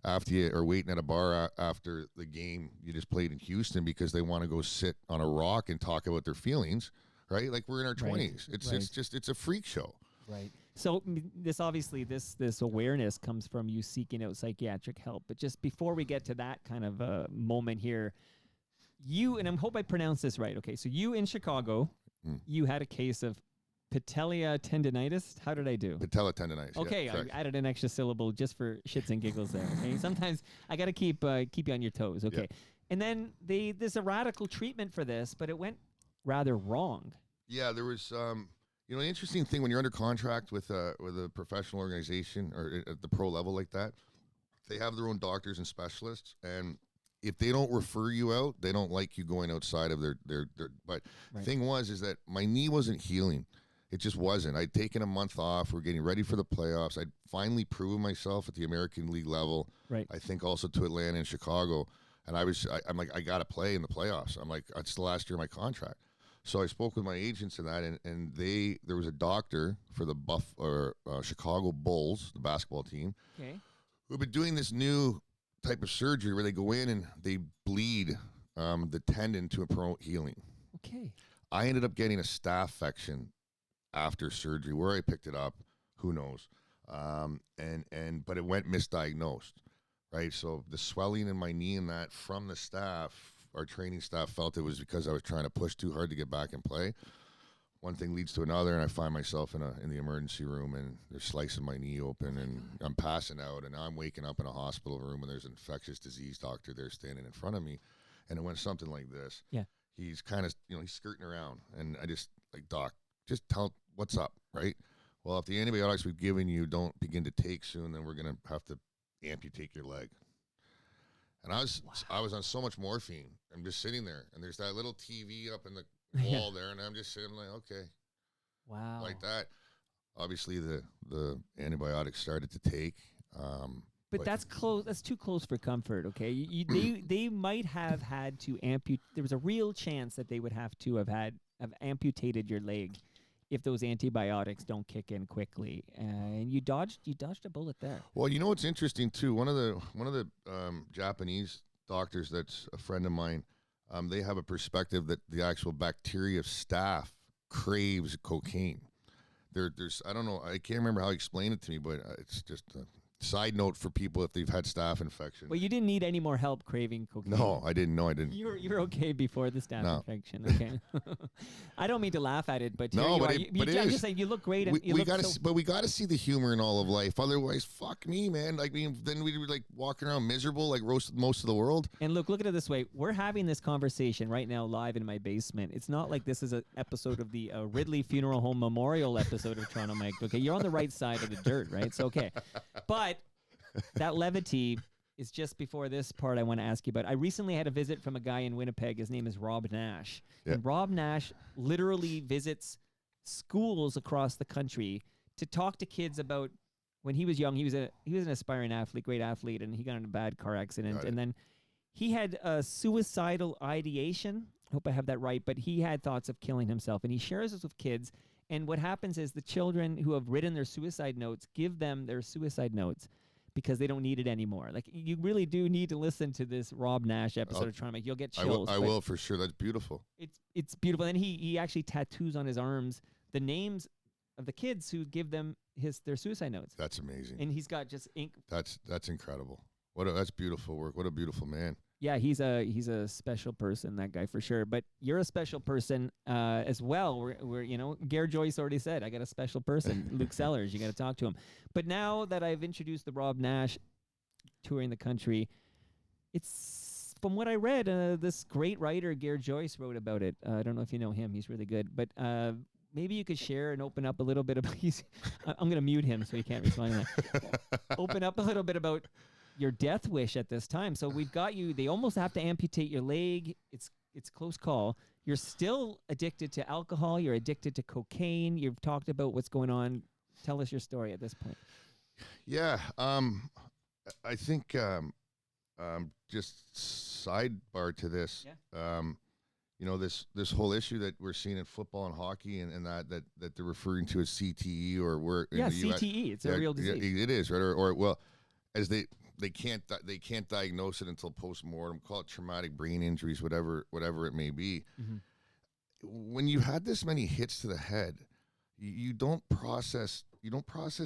at a bar after the game you just played in Houston because they want to go sit on a rock and talk about their feelings, right? Like, we're in our 20s. It's a freak show. Right. So this awareness comes from you seeking out psychiatric help. But just before we get to that kind of moment here, and I hope I pronounced this right. Okay, so you in Chicago, you had a case of patella tendinitis. How did I do? Patella tendinitis. Okay, yeah, I added an extra syllable just for shits and giggles there. Okay, sometimes I got to keep you on your toes. Okay, and then there's a radical treatment for this, but it went rather wrong. Yeah, there was an interesting thing when you're under contract with a professional organization or at the pro level like that, they have their own doctors and specialists, and if they don't refer you out, they don't like you going outside of their but thing is that my knee wasn't healing. It just wasn't. I'd taken a month off. We're getting ready for the playoffs. I'd finally proven myself at the American League level. Right. I think also to Atlanta and Chicago. And I'm like, I got to play in the playoffs. I'm like, it's the last year of my contract. So I spoke with my agents and that, and there was a doctor for the Chicago Bulls, the basketball team, who had been doing this new type of surgery where they go in and they bleed the tendon to promote healing. Okay. I ended up getting a staph infection after surgery. Where I picked it up, who knows? But it went misdiagnosed, right? So the swelling in my knee and that from the staff, our training staff felt it was because I was trying to push too hard to get back and play. One thing leads to another, and I find myself in the emergency room, and they're slicing my knee open, and I'm passing out, and I'm waking up in a hospital room, and there's an infectious disease doctor there standing in front of me, and it went something like this. Yeah. He's kind of, he's skirting around, and I just, like, Doc, just tell what's up, right? Well, if the antibiotics we've given you don't begin to take soon, then we're going to have to amputate your leg. And I was on so much morphine. I'm just sitting there, and there's that little TV up in the wall there, and I'm just sitting like, okay. Wow. Like that. Obviously, the antibiotics started to take. But that's close. That's too close for comfort, okay? They might have had to amputate. There was a real chance that they would have amputated your leg if those antibiotics don't kick in quickly, and you dodged a bullet there. Well, you know what's interesting too. One of the Japanese doctors that's a friend of mine, they have a perspective that the actual bacteria staph craves cocaine. There's I don't know, I can't remember how he explained it to me, but it's just a side note for people if they've had staph infection. Well, you didn't need any more help craving cocaine. No, I didn't. You were okay before the staph infection. Okay. I don't mean to laugh at it, but no, I'm just saying you look great. But we got to see the humor in all of life. Otherwise, fuck me, man. Like, then we were like walking around miserable, like most of the world. And look at it this way: we're having this conversation right now, live in my basement. It's not like this is an episode of the Ridley Funeral Home Memorial episode of Toronto Mike. Okay, you're on the right side of the dirt, right? So okay, but that levity is just before this part I want to ask you about. I recently had a visit from a guy in Winnipeg. His name is Rob Nash. Yeah. And Rob Nash literally visits schools across the country to talk to kids about when he was young. He was an aspiring athlete, great athlete, and he got in a bad car accident. And then he had a suicidal ideation. I hope I have that right, but he had thoughts of killing himself, and he shares this with kids. And what happens is the children who have written their suicide notes give them their suicide notes because they don't need it anymore. Like, you really do need to listen to this Rob Nash episode of Trying to Make. You'll get chills. I will for sure. That's beautiful. It's beautiful. And he actually tattoos on his arms the names of the kids who give them their suicide notes. That's amazing. And he's got just ink. That's incredible. That's beautiful work. What a beautiful man. Yeah, he's a special person, that guy, for sure. But you're a special person as well. We're Gare Joyce already said, I got a special person, Luke Sellars. You got to talk to him. But now that I've introduced the Rob Nash touring the country, it's, from what I read, this great writer, Gare Joyce, wrote about it. I don't know if you know him. He's really good. But maybe you could share and open up a little bit about I'm going to mute him so he can't respond to that. Open up a little bit about your death wish at this time. So we've got you. They almost have to amputate your leg. It's close call. You're still addicted to alcohol. You're addicted to cocaine. You've talked about what's going on. Tell us your story at this point. Yeah. I think just sidebar to this. Yeah. This whole issue that we're seeing in football and hockey, and that they're referring to as CTE, or we're in the US, CTE. It's a real disease. It is, right? Or well, as they can't diagnose it until post-mortem, call it traumatic brain injuries, whatever it may be. Mm-hmm. When you had this many hits to the head, you don't process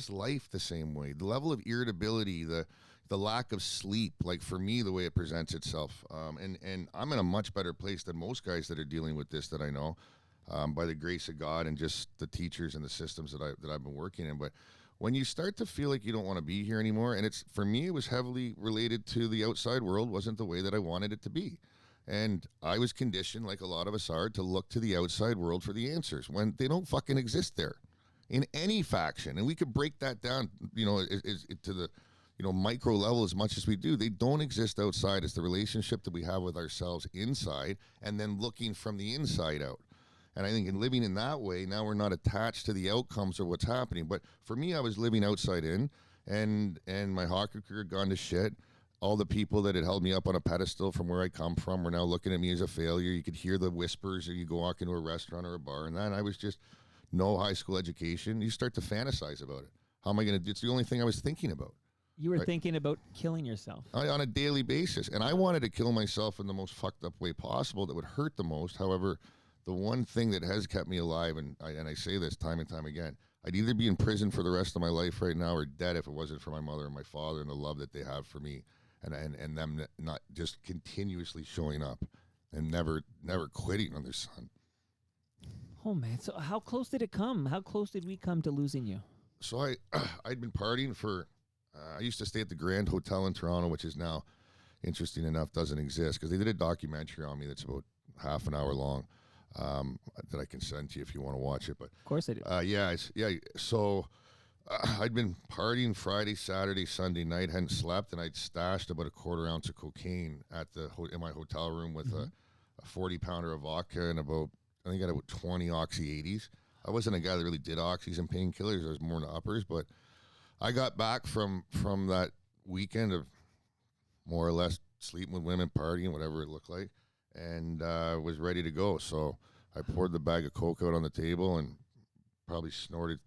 life the same way. The level of irritability, the lack of sleep, like for me, the way it presents itself, and I'm in a much better place than most guys that are dealing with this that I know, by the grace of God and just the teachers and the systems that I've been working in. But when you start to feel like you don't want to be here anymore, and for me, it was heavily related to the outside world wasn't the way that I wanted it to be. And I was conditioned, like a lot of us are, to look to the outside world for the answers when they don't fucking exist there in any faction. And we could break that down, to the, micro level as much as we do. They don't exist outside. It's the relationship that we have with ourselves inside and then looking from the inside out. And I think in living in that way, now we're not attached to the outcomes or what's happening. But for me, I was living outside in, and my hockey career had gone to shit. All the people that had held me up on a pedestal from where I come from were now looking at me as a failure. You could hear the whispers, or you go walk into a restaurant or a bar, and then I was just no high school education. You start to fantasize about it. How am I going to do? It's the only thing I was thinking about. You were thinking about killing yourself. On a daily basis. And I wanted to kill myself in the most fucked up way possible that would hurt the most. However, the one thing that has kept me alive, and I say this time and time again, I'd either be in prison for the rest of my life right now or dead if it wasn't for my mother and my father and the love that they have for me, and them not just continuously showing up and never quitting on their son. Oh, man. So how close did it come? How close did we come to losing you? So I'd been partying for, I used to stay at the Grand Hotel in Toronto, which is now, interesting enough, doesn't exist, because they did a documentary on me that's about half an hour long. That I can send to you if you want to watch it. But of course I do. So I'd been partying Friday, Saturday, Sunday night, hadn't slept, and I'd stashed about a quarter ounce of cocaine in my hotel room with a 40-pounder of vodka and I think I had about 20 Oxy 80s. I wasn't a guy that really did oxys and painkillers. I was more into uppers. But I got back from that weekend of more or less sleeping with women, partying, whatever it looked like, and was ready to go. So I poured the bag of coke out on the table and probably snorted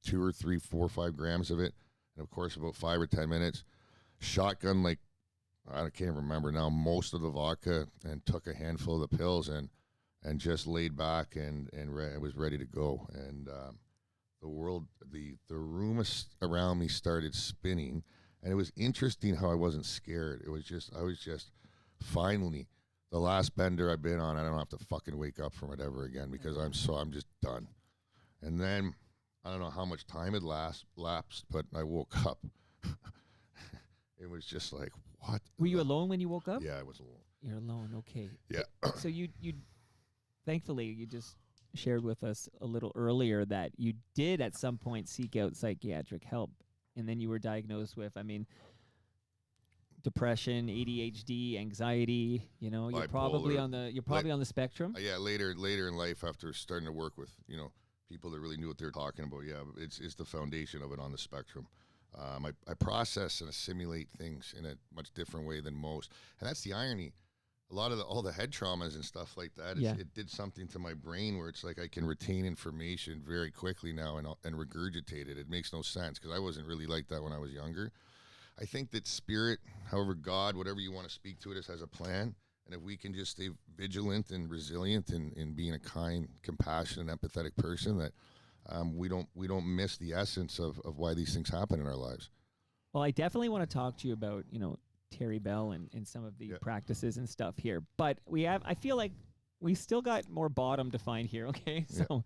2 or 3, 4 or 5 grams of it. And of course, about 5 or 10 minutes, shotgun, like, I can't remember now, most of the vodka, and took a handful of the pills and just laid back and was ready to go. And the room around me started spinning. And it was interesting how I wasn't scared. I was just finally, the last bender I've been on, I don't have to fucking wake up from it ever again, because I'm just done. And then I don't know how much time had lapsed, but I woke up. It was just like, what? Were you alone when you woke up? Yeah, I was alone. You're alone, okay. Yeah. So you thankfully, you just shared with us a little earlier that you did at some point seek out psychiatric help, and then you were diagnosed with, depression, ADHD, anxiety. You're probably on the spectrum. Yeah, later in life, after starting to work with people that really knew what they were talking about. Yeah, it's the foundation of it on the spectrum. I process and assimilate things in a much different way than most, and that's the irony. A lot of all the head traumas and stuff like that, it did something to my brain where it's like I can retain information very quickly now and regurgitate it. It makes no sense, because I wasn't really like that when I was younger. I think that spirit, however, God, whatever you want to speak to it, has a plan. And if we can just stay vigilant and resilient in being a kind, compassionate, empathetic person, that we don't miss the essence of why these things happen in our lives. Well, I definitely want to talk to you about, Terry Bell and some of the practices and stuff here. But I feel like we still got more bottom to find here, okay? So,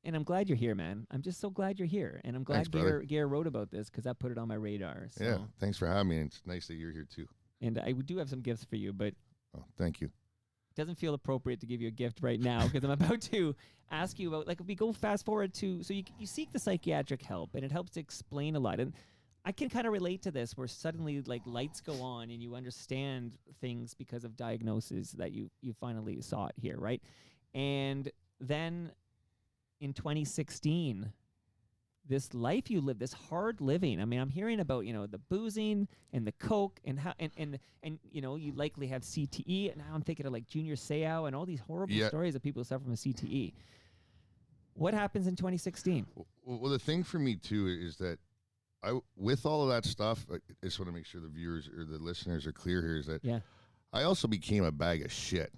and I'm glad you're here, man. I'm just so glad you're here. And I'm glad Gare wrote about this because that put it on my radar. So. Yeah, thanks for having me. And it's nice that you're here too. And I do have some gifts for you, but... Oh, thank you. It doesn't feel appropriate to give you a gift right now because I'm about to ask you about, if we go fast forward to... So you seek the psychiatric help, and it helps to explain a lot. And I can kind of relate to this where suddenly lights go on and you understand things because of diagnoses that you finally saw it here, right? And then in 2016, this life you live, this hard living. I mean, I'm hearing about, the boozing and the coke and how and you likely have CTE. And now I'm thinking of Junior Seau and all these horrible stories of people who suffer from CTE. What happens in 2016? Well, the thing for me too is that with all of that stuff, I just want to make sure the viewers or the listeners are clear here, is that I also became a bag of shit.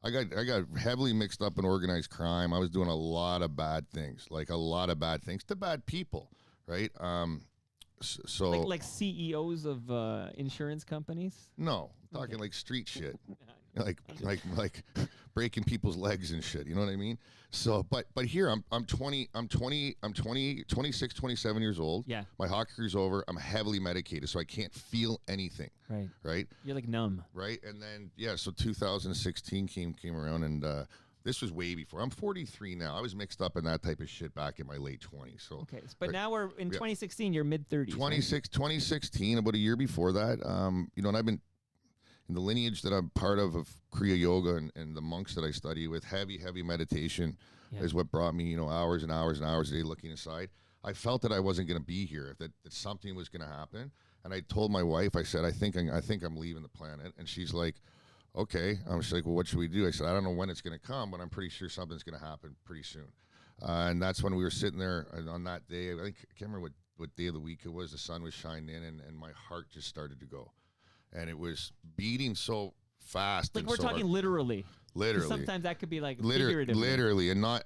I got heavily mixed up in organized crime. I was doing a lot of bad things, to bad people, right? So like CEOs of insurance companies? No, I'm talking like street shit. like breaking people's legs and shit. You know what I mean? So, but here I'm 26, 27 years old. Yeah. My hockey career's over. I'm heavily medicated, so I can't feel anything. Right. Right. You're numb. Right. And then so 2016 came around, and this was way before. I'm 43 now. I was mixed up in that type of shit back in my late 20s. So okay, but now we're in 2016. You're mid 30s. 2016, about a year before that. And I've been in the lineage that I'm part of Kriya Yoga and the monks that I study with. Heavy meditation is what brought me, hours and hours and hours a day looking inside. I felt that I wasn't going to be here, that something was going to happen. And I told my wife, I said, I think I'm leaving the planet. And she's like, okay. She's like, well, what should we do? I said, I don't know when it's going to come, but I'm pretty sure something's going to happen pretty soon. And that's when we were sitting there on that day. I can't remember what day of the week it was. The sun was shining in, and my heart just started to go. And it was beating so fast. We're talking hard. Literally. Sometimes that could be figuratively. Literally, and not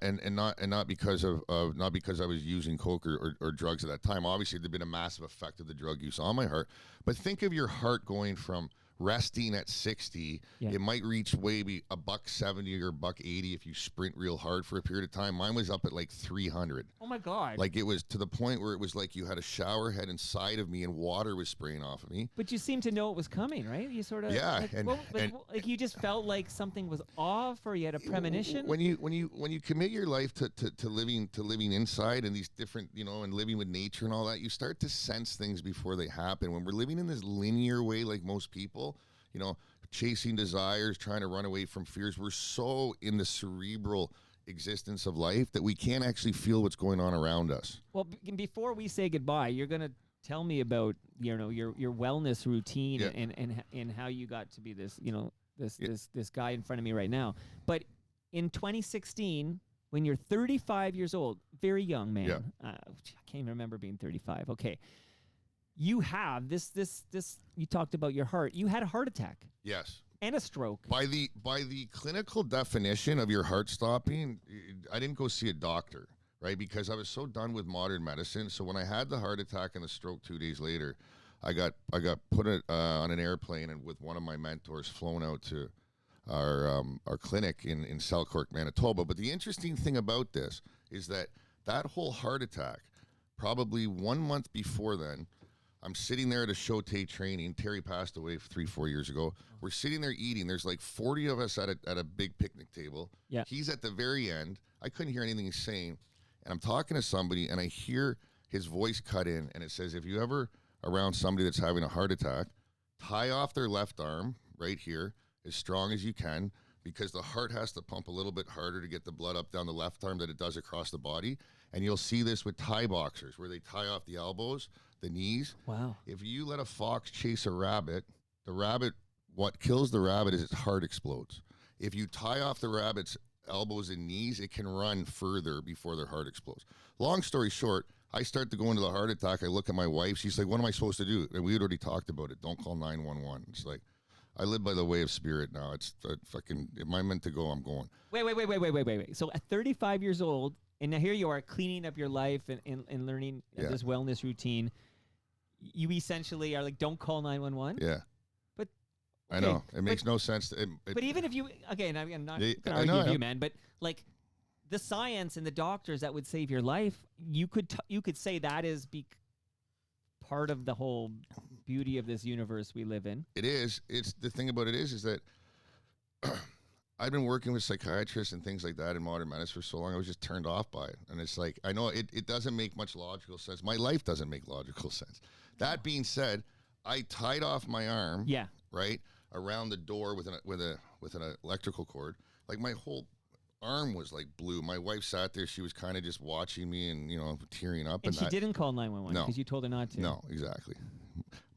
because of not because I was using coke or drugs at that time. Obviously, there'd been a massive effect of the drug use on my heart. But think of your heart going from resting at 60. It might reach maybe $170 or $180 if you sprint real hard for a period of time. Mine was up at 300. Oh my God. It was to the point where it was like you had a shower head inside of me and water was spraying off of me. But you seemed to know it was coming, right? You sort of you just felt like something was off, or you had a premonition. When you commit your life to living inside and these different, and living with nature and all that, you start to sense things before they happen. When we're living in this linear way, like most people, chasing desires, trying to run away from fears, we're so in the cerebral existence of life that we can't actually feel what's going on around us. Well, before we say goodbye, you're going to tell me about your wellness routine and how you got to be this this guy in front of me right now. But in 2016, when you're 35 years old, very young man, I can't even remember being 35. Okay. You have this. You talked about your heart. You had a heart attack. Yes. And a stroke. By the clinical definition of your heart stopping, I didn't go see a doctor, right? Because I was so done with modern medicine. So when I had the heart attack and the stroke 2 days later, I got put on an airplane and with one of my mentors flown out to our clinic in Selkirk, Manitoba. But the interesting thing about this is that whole heart attack, probably 1 month before then, I'm sitting there at a Shote training. Terry passed away 3-4 years ago. We're sitting there eating. There's 40 of us at a big picnic table. Yeah. He's at the very end. I couldn't hear anything he's saying. And I'm talking to somebody, and I hear his voice cut in, and it says, if you ever around somebody that's having a heart attack, tie off their left arm right here as strong as you can, because the heart has to pump a little bit harder to get the blood up down the left arm than it does across the body. And you'll see this with Thai boxers, where they tie off the elbows, the knees. Wow. If you let a fox chase a rabbit, what kills the rabbit is its heart explodes. If you tie off the rabbit's elbows and knees, it can run further before their heart explodes. Long story short, I start to go into the heart attack. I look at my wife. She's like, what am I supposed to do? And we had already talked about it. Don't call 911. It's like, I live by the way of spirit now. It's fucking, am I meant to go? I'm going. Wait. So at 35 years old, And now here you are cleaning up your life and learning Yeah. this wellness routine. You essentially are like, don't call 911. Yeah. But I know. It makes no sense. But even if you, again, I'm not Yeah, going I to know, argue with I you, know. man, but like the science and the doctors that would save your life, you could say that is part of the whole beauty of this universe we live in. It is. It's the thing about it is that I've been working with psychiatrists and things like that in modern medicine for so long. I was just turned off by it. And it's like, I know it doesn't make much logical sense. My life doesn't make logical sense. That being said, I tied off my arm, Yeah. right, around the door with an electrical cord. Like my whole arm was like blue. My wife sat there. She was kind of just watching me and, tearing up. And she didn't call 911 No. because you told her not to. No, exactly.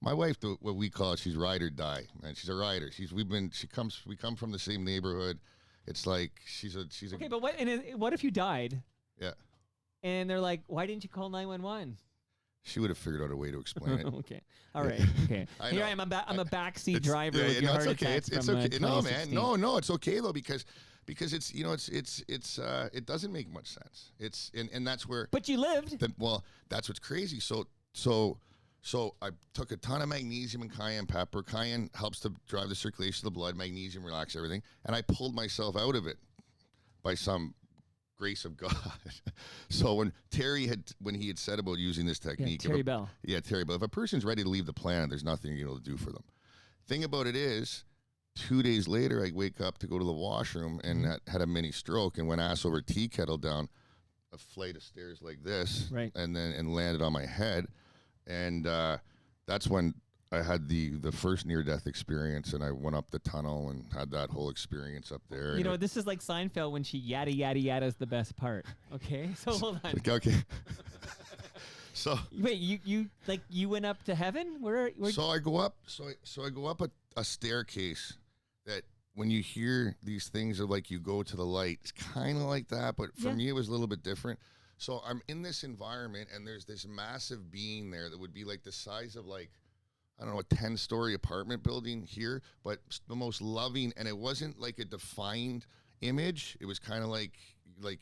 My wife, what we call it, she's ride or die, man. She's a rider. We come from the same neighborhood. It's like she's a. Okay, but what if you died? Yeah. And they're like, why didn't you call 911? She would have figured out a way to explain it. Okay. All right. Okay. I Here know. I am. I'm a backseat It's- driver yeah, with yeah, your no, heart it's okay. attack It's from, okay. No, man. 2016. No, it's okay though because it's it doesn't make much sense. It's and that's where. But you lived. That's what's crazy. So I took a ton of magnesium and cayenne pepper. Cayenne helps to drive the circulation of the blood. Magnesium relax everything, and I pulled myself out of it by some grace of God. So when he had said about using this technique, Terry Bell. Yeah, Terry Bell. If a person's ready to leave the planet, there's nothing you're able to do for them. Thing about it is, 2 days later, I wake up to go to the washroom and had a mini stroke and went ass over tea kettle down a flight of stairs like this, Right. and landed on my head, and that's when I had the first near-death experience, and I went up the tunnel and had that whole experience up there. You know, this is like Seinfeld when she yada yada yada is the best part. Okay, so hold on. Okay. So Wait, you went up to heaven? Where? so I go up. So I go up a staircase that when you hear these things of like you go to the light, it's kind of like that, but for Yeah. me it was a little bit different. So I'm in this environment, and there's this massive being there that would be like the size of like, I don't know, a 10-story apartment building here, but the most loving. And it wasn't like a defined image. It was kind of like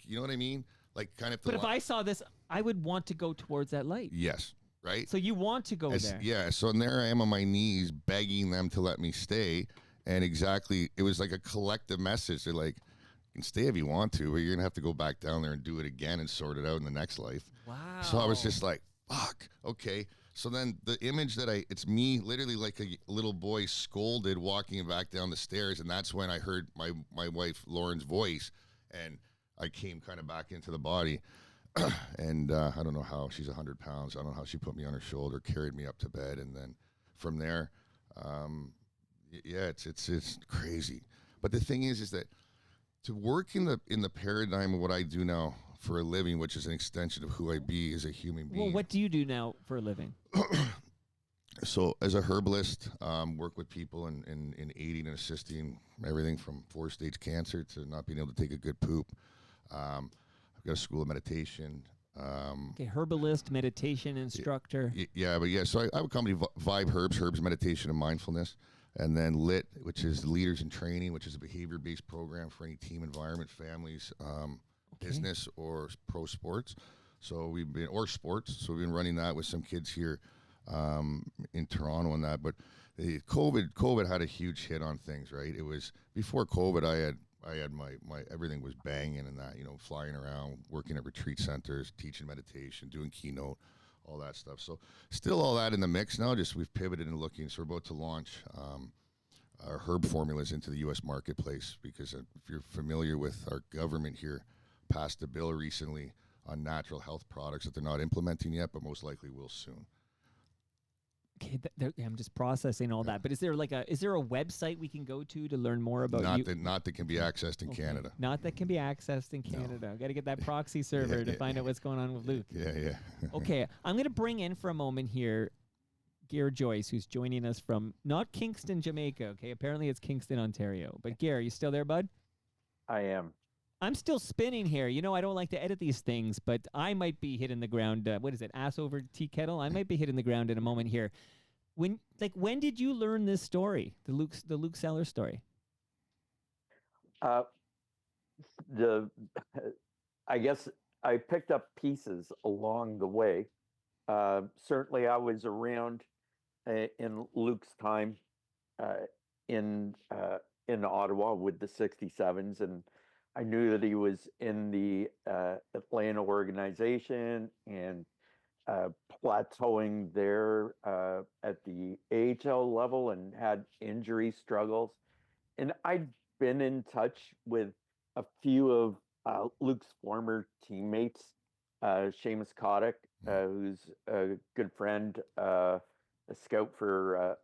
you know what I mean? Like kind of. But if I saw this, I would want to go towards that light. Yes, right. So you want to go there? Yeah. So there I am on my knees begging them to let me stay, and exactly, it was like a collective message. They're like, "You can stay if you want to, but you're gonna have to go back down there and do it again and sort it out in the next life." Wow. So I was just like, fuck, okay. So then the image it's me literally like a little boy scolded walking back down the stairs. And that's when I heard my wife Lauren's voice, and I came kind of back into the body. And I don't know how, she's 100 pounds. I don't know how she put me on her shoulder, carried me up to bed. And then from there, yeah, it's crazy. But the thing is that to work in the paradigm of what I do now for a living, which is an extension of who I be as a human being. Well, what do you do now for a living? So as a herbalist, work with people in aiding and assisting everything from 4-stage cancer to not being able to take a good poop. I've got a school of meditation. Okay, herbalist, meditation instructor. So I have a company, Vibe Herbs Meditation and Mindfulness. And then LIT, which is Leaders in Training, which is a behavior-based program for any team environment, families, business, or pro sports. So we've been, or sports. So we've been running that with some kids here in Toronto and that. But the COVID had a huge hit on things, right? It was before COVID. I had my everything was banging and that, flying around, working at retreat centers, teaching meditation, doing keynote, all that stuff. So still all that in the mix now. Just we've pivoted and looking. So we're about to launch our herb formulas into the U.S. marketplace, because if you're familiar with our government here, passed a bill recently on natural health products that they're not implementing yet, but most likely will soon. Okay, I'm just processing all that. But is there a website we can go to learn more about you? Not that can be accessed in Canada. Not that can be accessed in Canada. Got to get that proxy server to find out what's going on with Luke. Yeah. Okay, I'm going to bring in for a moment here Gare Joyce, who's joining us from not Kingston, Jamaica. Okay, apparently it's Kingston, Ontario. But Gare, you still there, bud? I am. I'm still spinning here. I don't like to edit these things, but I might be hitting the ground. What is it? Ass over tea kettle? I might be hitting the ground in a moment here. When did you learn this story, the Luke Sellars story? I guess I picked up pieces along the way. Certainly, I was around in Luke's time uh, in uh, in Ottawa with the 67s, and I knew that he was in the Atlanta organization and uh, plateauing there at the AHL level and had injury struggles. And I'd been in touch with a few of Luke's former teammates, Seamus Kotick, who's a good friend, a scout for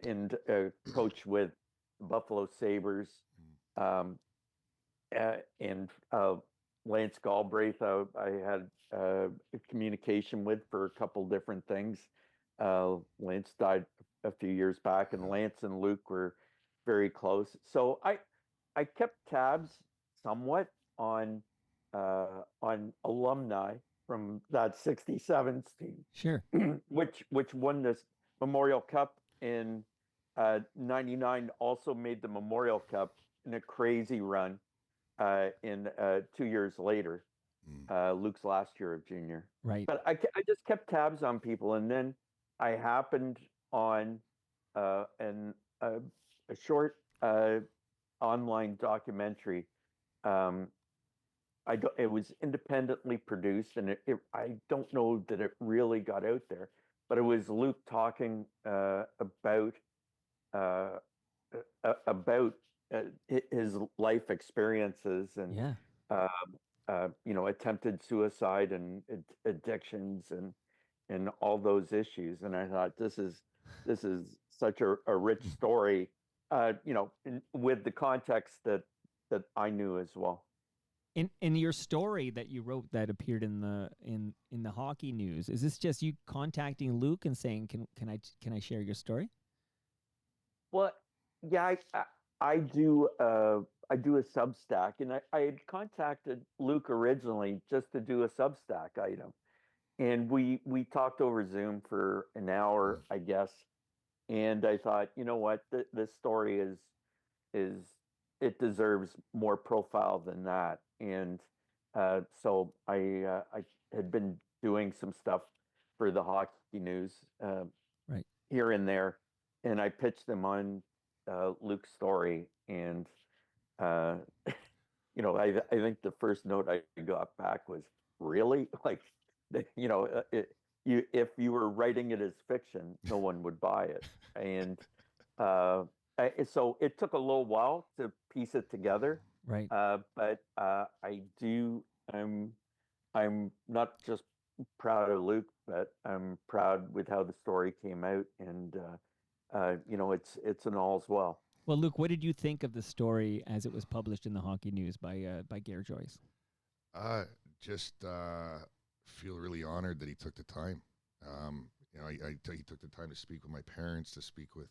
and coach with the Buffalo Sabres, um, and Lance Galbraith. I had communication with for a couple different things. Lance died a few years back, and Lance and Luke were very close. So I kept tabs somewhat on alumni from that 67s team, Sure. which won this Memorial Cup in '99. Also made the Memorial Cup in a crazy run in 2 years later, Luke's last year of junior. Right. But I just kept tabs on people, and then I happened on an a short online documentary. Um, it was independently produced, and I don't know that it really got out there, but it was Luke talking uh, about his life experiences and Yeah. uh, attempted suicide and addictions and all those issues. And I thought this is such a rich story, with the context that I knew as well. In your story that you wrote that appeared in the hockey news, is this just you contacting Luke and saying, can I share your story? Well, yeah, I do I do a Substack, and I had contacted Luke originally just to do a Substack item, and we talked over Zoom for an hour, I guess, and I thought, you know what, this story is it deserves more profile than that, and so I had been doing some stuff for the hockey news Right. here and there, and I pitched them on Luke's story, and uh, I think the first note I got back was really like, if you were writing it as fiction, no one would buy it, and uh, so it took a little while to piece it together, Right. but I do. I'm not just proud of Luke, but I'm proud with how the story came out, and it's an all's well. Well, Luke, what did you think of the story as it was published in the hockey news by Gare Joyce? Uh, just feel really honored that he took the time. He took the time to speak with my parents, to speak with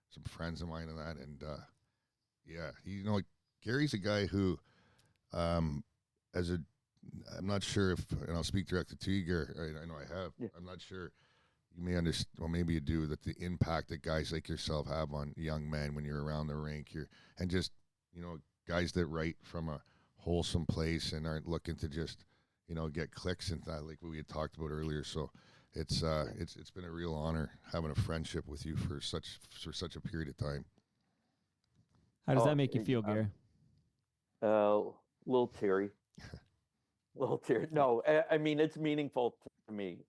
some friends of mine, and that, and yeah, Gary's a guy who, as a, I'm not sure if, and I'll speak directly to you, Gary. I know I have. Yeah. I'm not sure you may understand, well, maybe you do, that the impact that guys like yourself have on young men when you're around the rink, and just, guys that write from a wholesome place and aren't looking to just, get clicks and that, like we had talked about earlier. So it's been a real honor having a friendship with you for such a period of time. How does that make you feel, Gare? Little teary. Little teary. No, I mean, it's meaningful to me.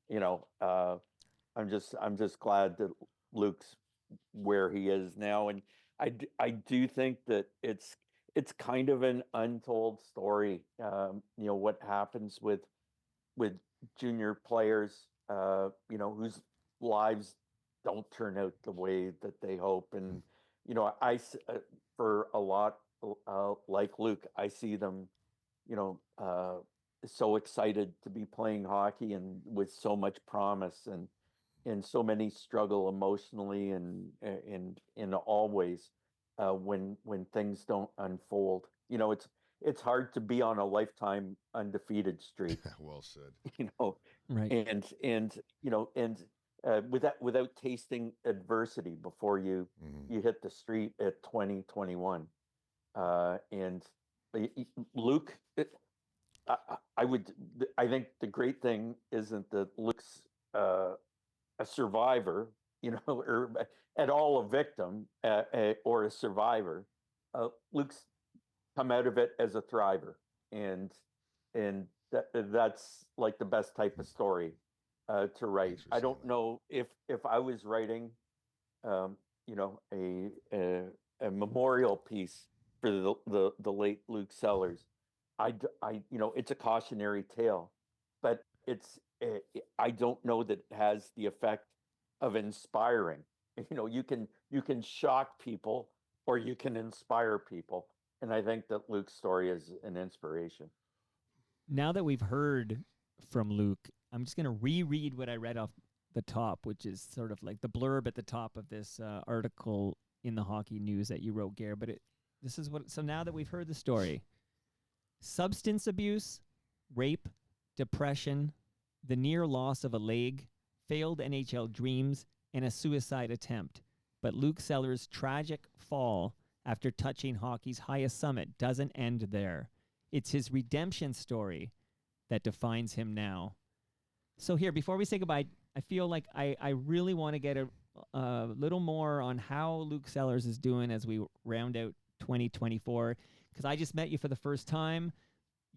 I'm just glad that Luke's where he is now, and I do think that it's kind of an untold story. What happens with junior players, whose lives don't turn out the way that they hope, and for a lot like Luke, I see them, you know, uh, so excited to be playing hockey and with so much promise and so many struggle emotionally and always when things don't unfold. It's hard to be on a lifetime undefeated streak. Well said. you know, Right. and without tasting adversity before you hit the street at 2021. And Luke, I would. I think the great thing isn't that Luke's a survivor, or at all a victim, or a survivor. Luke's come out of it as a thriver, and that's like the best type of story to write. Thanks for I saying don't know if I was writing, um, a memorial piece for the late Luke Sellars. It's a cautionary tale, but I don't know that it has the effect of inspiring. You can shock people or you can inspire people, and I think that Luke's story is an inspiration. Now that we've heard from Luke, I'm just going to reread what I read off the top, which is sort of like the blurb at the top of this article in the Hockey News that you wrote, Gare. But this is what. So now that we've heard the story, substance abuse, rape, depression, the near loss of a leg, failed NHL dreams, and a suicide attempt. But Luke Sellers' tragic fall after touching hockey's highest summit doesn't end there. It's his redemption story that defines him now. So here, before we say goodbye, I feel like I really want to get a little more on how Luke Sellers is doing as we round out 2024, because I just met you for the first time.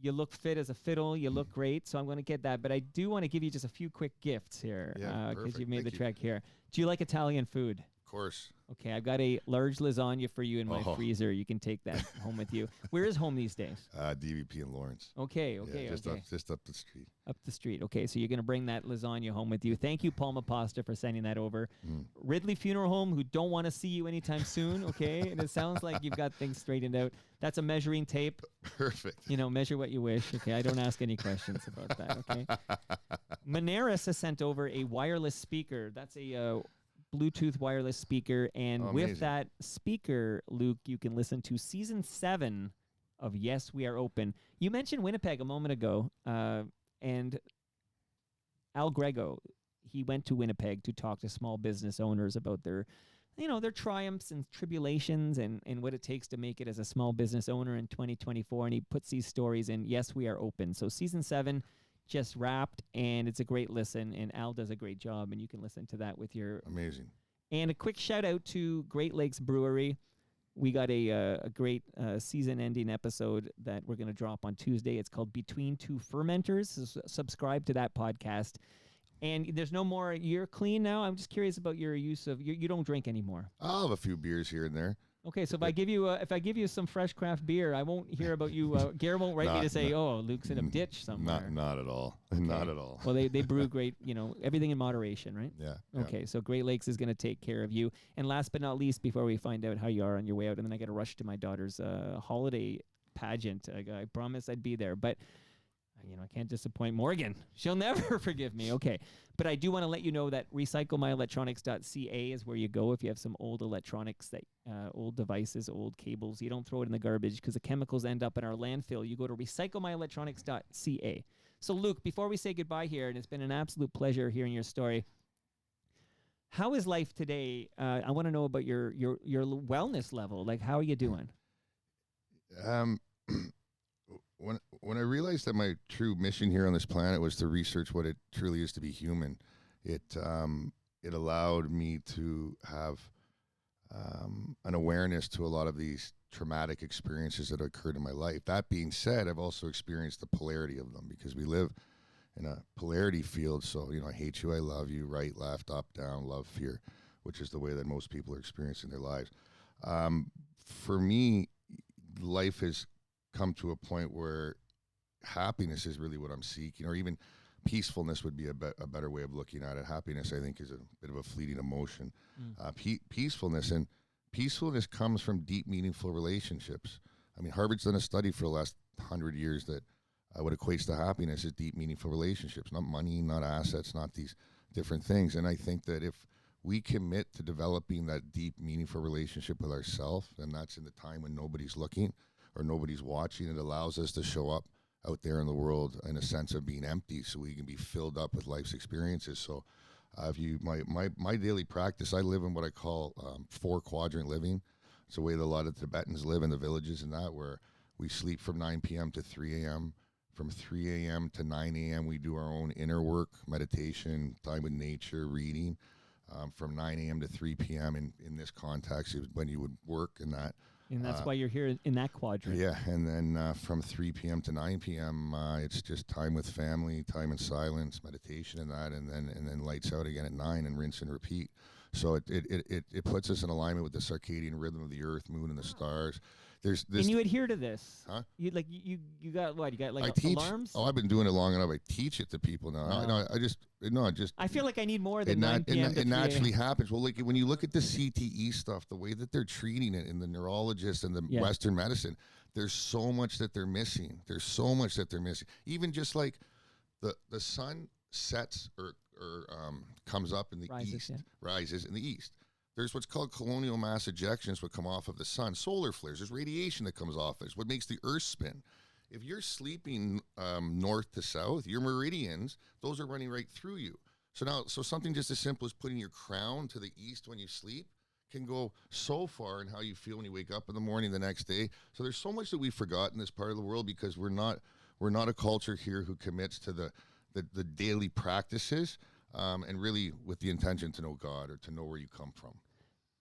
You look fit as a fiddle. You look great. So I'm going to get that. But I do want to give you just a few quick gifts here because you made the trek here. Do you like Italian food? Of course. Okay, I've got a large lasagna for you in my freezer. You can take that home with you. Where is home these days? DVP in Lawrence. Okay. Yeah, just up the street. Up the street. Okay, so you're going to bring that lasagna home with you. Thank you, Palma Pasta, for sending that over. Ridley Funeral Home, who don't want to see you anytime soon, okay? And it sounds like you've got things straightened out. That's a measuring tape. Perfect. Measure what you wish, okay? I don't ask any questions about that, okay? Moneris has sent over a wireless speaker. That's a Bluetooth wireless speaker, and with that speaker, Luke, you can listen to season 7 of Yes, We Are Open. You mentioned Winnipeg a moment ago, and Al Grego, he went to Winnipeg to talk to small business owners about their triumphs and tribulations and what it takes to make it as a small business owner in 2024, and he puts these stories in Yes, We Are Open. So season 7 just wrapped, and it's a great listen, and Al does a great job, and you can listen to that with your... Amazing. And a quick shout-out to Great Lakes Brewery. We got a great season-ending episode that we're going to drop on Tuesday. It's called Between Two Fermenters. So subscribe to that podcast. And there's no more... You're clean now? I'm just curious about your use of... You don't drink anymore. I'll have a few beers here and there. Okay, so if I give you some fresh craft beer, I won't hear about you. Gare won't write me to say, "Oh, Luke's in a ditch somewhere." Not at all. Okay. Not at all. Well, they brew great. Everything in moderation, right? Yeah. Okay, so Great Lakes is going to take care of you. And last but not least, before we find out how you are on your way out, and then I got to rush to my daughter's holiday pageant. I promised I'd be there, but I can't disappoint Morgan. She'll never forgive me. Okay. But I do want to let you know that recyclemyelectronics.ca is where you go if you have some old electronics, old devices, old cables. You don't throw it in the garbage because the chemicals end up in our landfill. You go to recyclemyelectronics.ca. So, Luke, before we say goodbye here, and it's been an absolute pleasure hearing your story, how is life today? I want to know about your wellness level. Like, how are you doing? When I realized that my true mission here on this planet was to research what it truly is to be human, it allowed me to have an awareness to a lot of these traumatic experiences that occurred in my life. That being said, I've also experienced the polarity of them because we live in a polarity field. So, I hate you, I love you, right, left, up, down, love, fear, which is the way that most people are experiencing their lives. For me, life has come to a point where happiness is really what I'm seeking, or even peacefulness would be a better way of looking at it. Happiness, I think, is a bit of a fleeting emotion. Peacefulness comes from deep, meaningful relationships. I mean, Harvard's done a study for the last 100 years that what equates to happiness is deep, meaningful relationships, not money, not assets, not these different things. And I think that if we commit to developing that deep, meaningful relationship with ourselves, and that's in the time when nobody's looking or nobody's watching, it allows us to show up out there in the world in a sense of being empty so we can be filled up with life's experiences. So my daily practice, I live in what I call 4-quadrant living. It's the way that a lot of Tibetans live in the villages and that, where we sleep from 9 p.m. to 3 a.m., From 3 a.m. to 9 a.m., we do our own inner work, meditation, time with nature, reading. From 9 a.m. to 3 p.m. in this context is when you would work in that. And that's why you're here in that quadrant. Yeah, and then from 3 p.m. to 9 p.m., it's just time with family, time in silence, meditation, and that, and then lights out again at 9 and rinse and repeat. So it puts us in alignment with the circadian rhythm of the earth, moon, and the stars. There's this. And you adhere to this? Huh? You got what? You got like I teach. alarms? Oh, I've been doing it long enough. I teach it to people now. No. I feel like I need more than 9 p.m. to It 3 naturally happens. Well, like when you look at the CTE stuff, the way that they're treating it in the neurologists and the Western medicine, there's so much that they're missing. Even just like the sun sets or comes up in the east, rises in the east. There's what's called colonial mass ejections, what come off of the sun, solar flares. There's radiation that comes off it. It's what makes the earth spin. If you're sleeping north to south, your meridians, those are running right through you. So something just as simple as putting your crown to the east when you sleep can go so far in how you feel when you wake up in the morning the next day. So there's so much that we've forgotten in this part of the world because we're not a culture here who commits to the daily practices and really with the intention to know God or to know where you come from.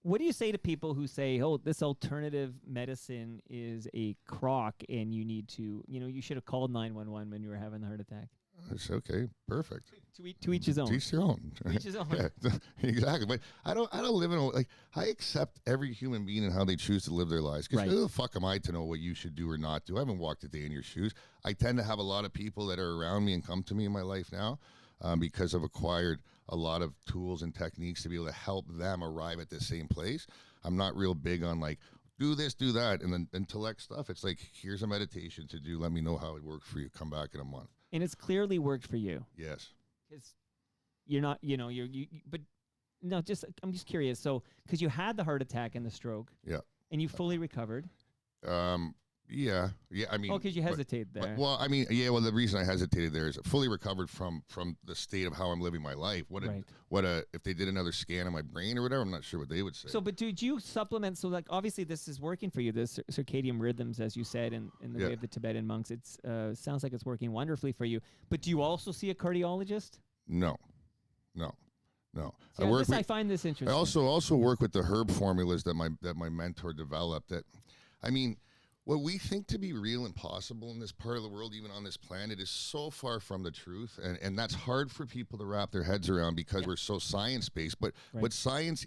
What do you say to people who say, oh, this alternative medicine is a crock and you need to, you should have called 911 when you were having the heart attack? It's okay. Perfect. To each his own. To each their own. To each his own. Yeah, exactly. But I don't live in I accept every human being and how they choose to live their lives. Because who the fuck am I to know what you should do or not do? I haven't walked a day in your shoes. I tend to have a lot of people that are around me and come to me in my life now because I've acquired a lot of tools and techniques to be able to help them arrive at the same place. I'm not real big on like, do this, do that, and then intellect stuff. It's like, here's a meditation to do. Let me know how it worked for you. Come back in a month. And it's clearly worked for you. Yes. Because you're not, but no, I'm just curious. So, because you had the heart attack and the stroke. Yeah. And you fully recovered. Yeah. I mean. Oh, because you hesitated there. The reason I hesitated there is fully recovered from the state of how I'm living my life. If they did another scan of my brain or whatever, I'm not sure what they would say. So, but did you supplement? So, like, obviously, this is working for you. The circadian rhythms, as you said, in the way of the Tibetan monks. It's sounds like it's working wonderfully for you. But do you also see a cardiologist? No. See, I find this interesting. I also work with the herb formulas that my mentor developed. What we think to be real and possible in this part of the world, even on this planet, is so far from the truth. And that's hard for people to wrap their heads around because we're so science-based. But what science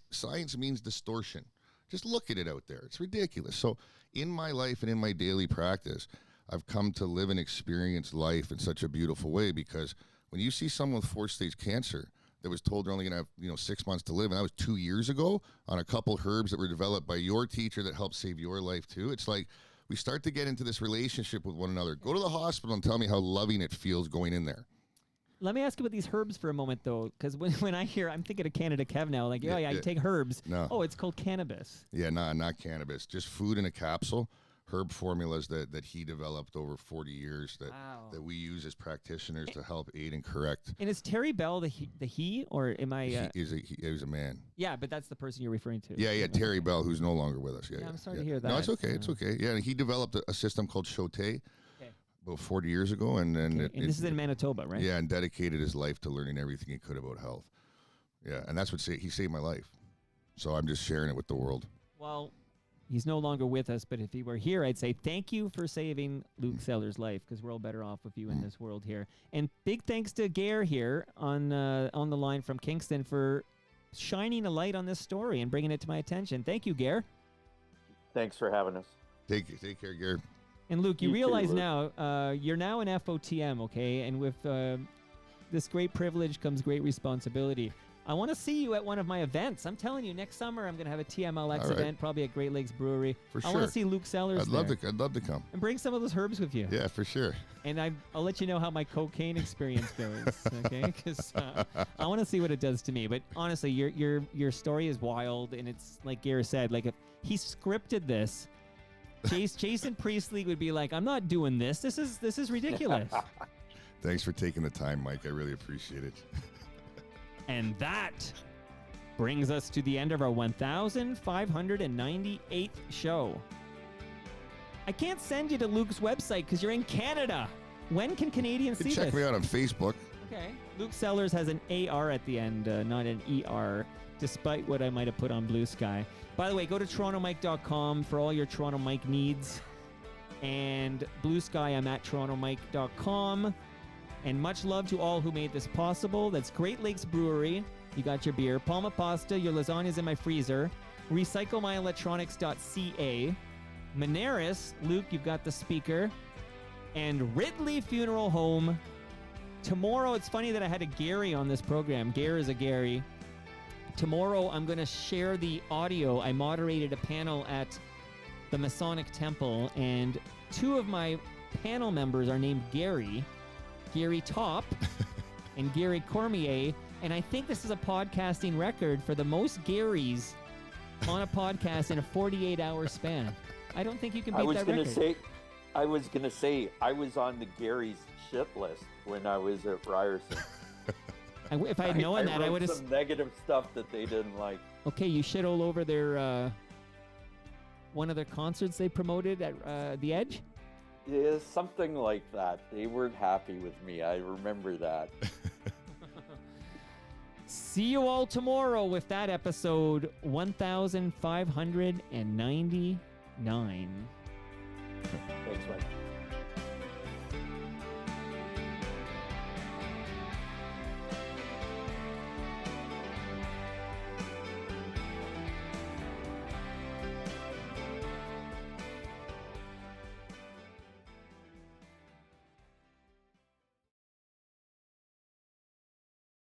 means distortion. Just look at it out there. It's ridiculous. So in my life and in my daily practice, I've come to live and experience life in such a beautiful way because when you see someone with 4-stage cancer that was told they're only going to have 6 months to live, and that was 2 years ago on a couple herbs that were developed by your teacher that helped save your life too, it's like, we start to get into this relationship with one another. Go to the hospital and tell me how loving it feels going in there. Let me ask you about these herbs for a moment, though, because when I hear, I'm thinking of Canada Kev now, like, you take herbs. No. Oh, it's called cannabis. Yeah, not cannabis. Just food in a capsule. Herb formulas that he developed over 40 years that we use as practitioners to help aid and correct. And is Terry Bell the he or am I? He's a man. Yeah, but that's the person you're referring to. Yeah, Terry Bell, who's no longer with us. Yeah, I'm sorry to hear that. No, it's okay. It's okay. Yeah, he developed a system called Shote about 40 years ago, and this is in Manitoba, right? Yeah, and dedicated his life to learning everything he could about health. Yeah, and that's what he saved my life. So I'm just sharing it with the world. Well, he's no longer with us, but if he were here, I'd say thank you for saving Luke Sellars' life because we're all better off with you in this world here. And big thanks to Gare here on the line from Kingston for shining a light on this story and bringing it to my attention. Thank you, Gare. Thanks for having us. Take care, Gare. And Luke, you realize too, Luke. now you're now an FOTM, okay? And with this great privilege comes great responsibility. I want to see you at one of my events. I'm telling you, next summer I'm going to have a TMLX event, probably at Great Lakes Brewery. For sure. I want to see Luke Sellars. I'd love to come. And bring some of those herbs with you. Yeah, for sure. And I'll let you know how my cocaine experience goes, okay? Because I want to see what it does to me. But honestly, your story is wild, and it's like Gare said, like if he scripted this, Jason Priestley would be like, "I'm not doing this. This is ridiculous." Thanks for taking the time, Mike. I really appreciate it. And that brings us to the end of our 1,598th show. I can't send you to Luke's website because you're in Canada. When can Canadians You see can check this? me out on Facebook. Okay. Luke Sellars has an AR at the end, not an ER, despite what I might have put on Blue Sky. By the way, go to torontomike.com for all your Toronto Mike needs. And Blue Sky, I'm at torontomike.com. And much love to all who made this possible. That's Great Lakes Brewery. You got your beer. Palma Pasta, your lasagna's in my freezer. RecycleMyElectronics.ca. Moneris, Luke, you've got the speaker. And Ridley Funeral Home. Tomorrow, it's funny that I had a Gary on this program. Gare is a Gary. Tomorrow, I'm going to share the audio. I moderated a panel at the Masonic Temple, and two of my panel members are named Gary Top and Gary Cormier, and I think this is a podcasting record for the most Garys on a podcast in a 48-hour span. I don't think you can beat that record. I was gonna say I was on the Gary's shit list when I was at Ryerson. If I had known that, I would have. Some negative stuff that they didn't like. Okay, you shit all over their one of their concerts they promoted at the Edge. Yeah, something like that. They weren't happy with me. I remember that. See you all tomorrow with that episode 1599. Thanks, Mike.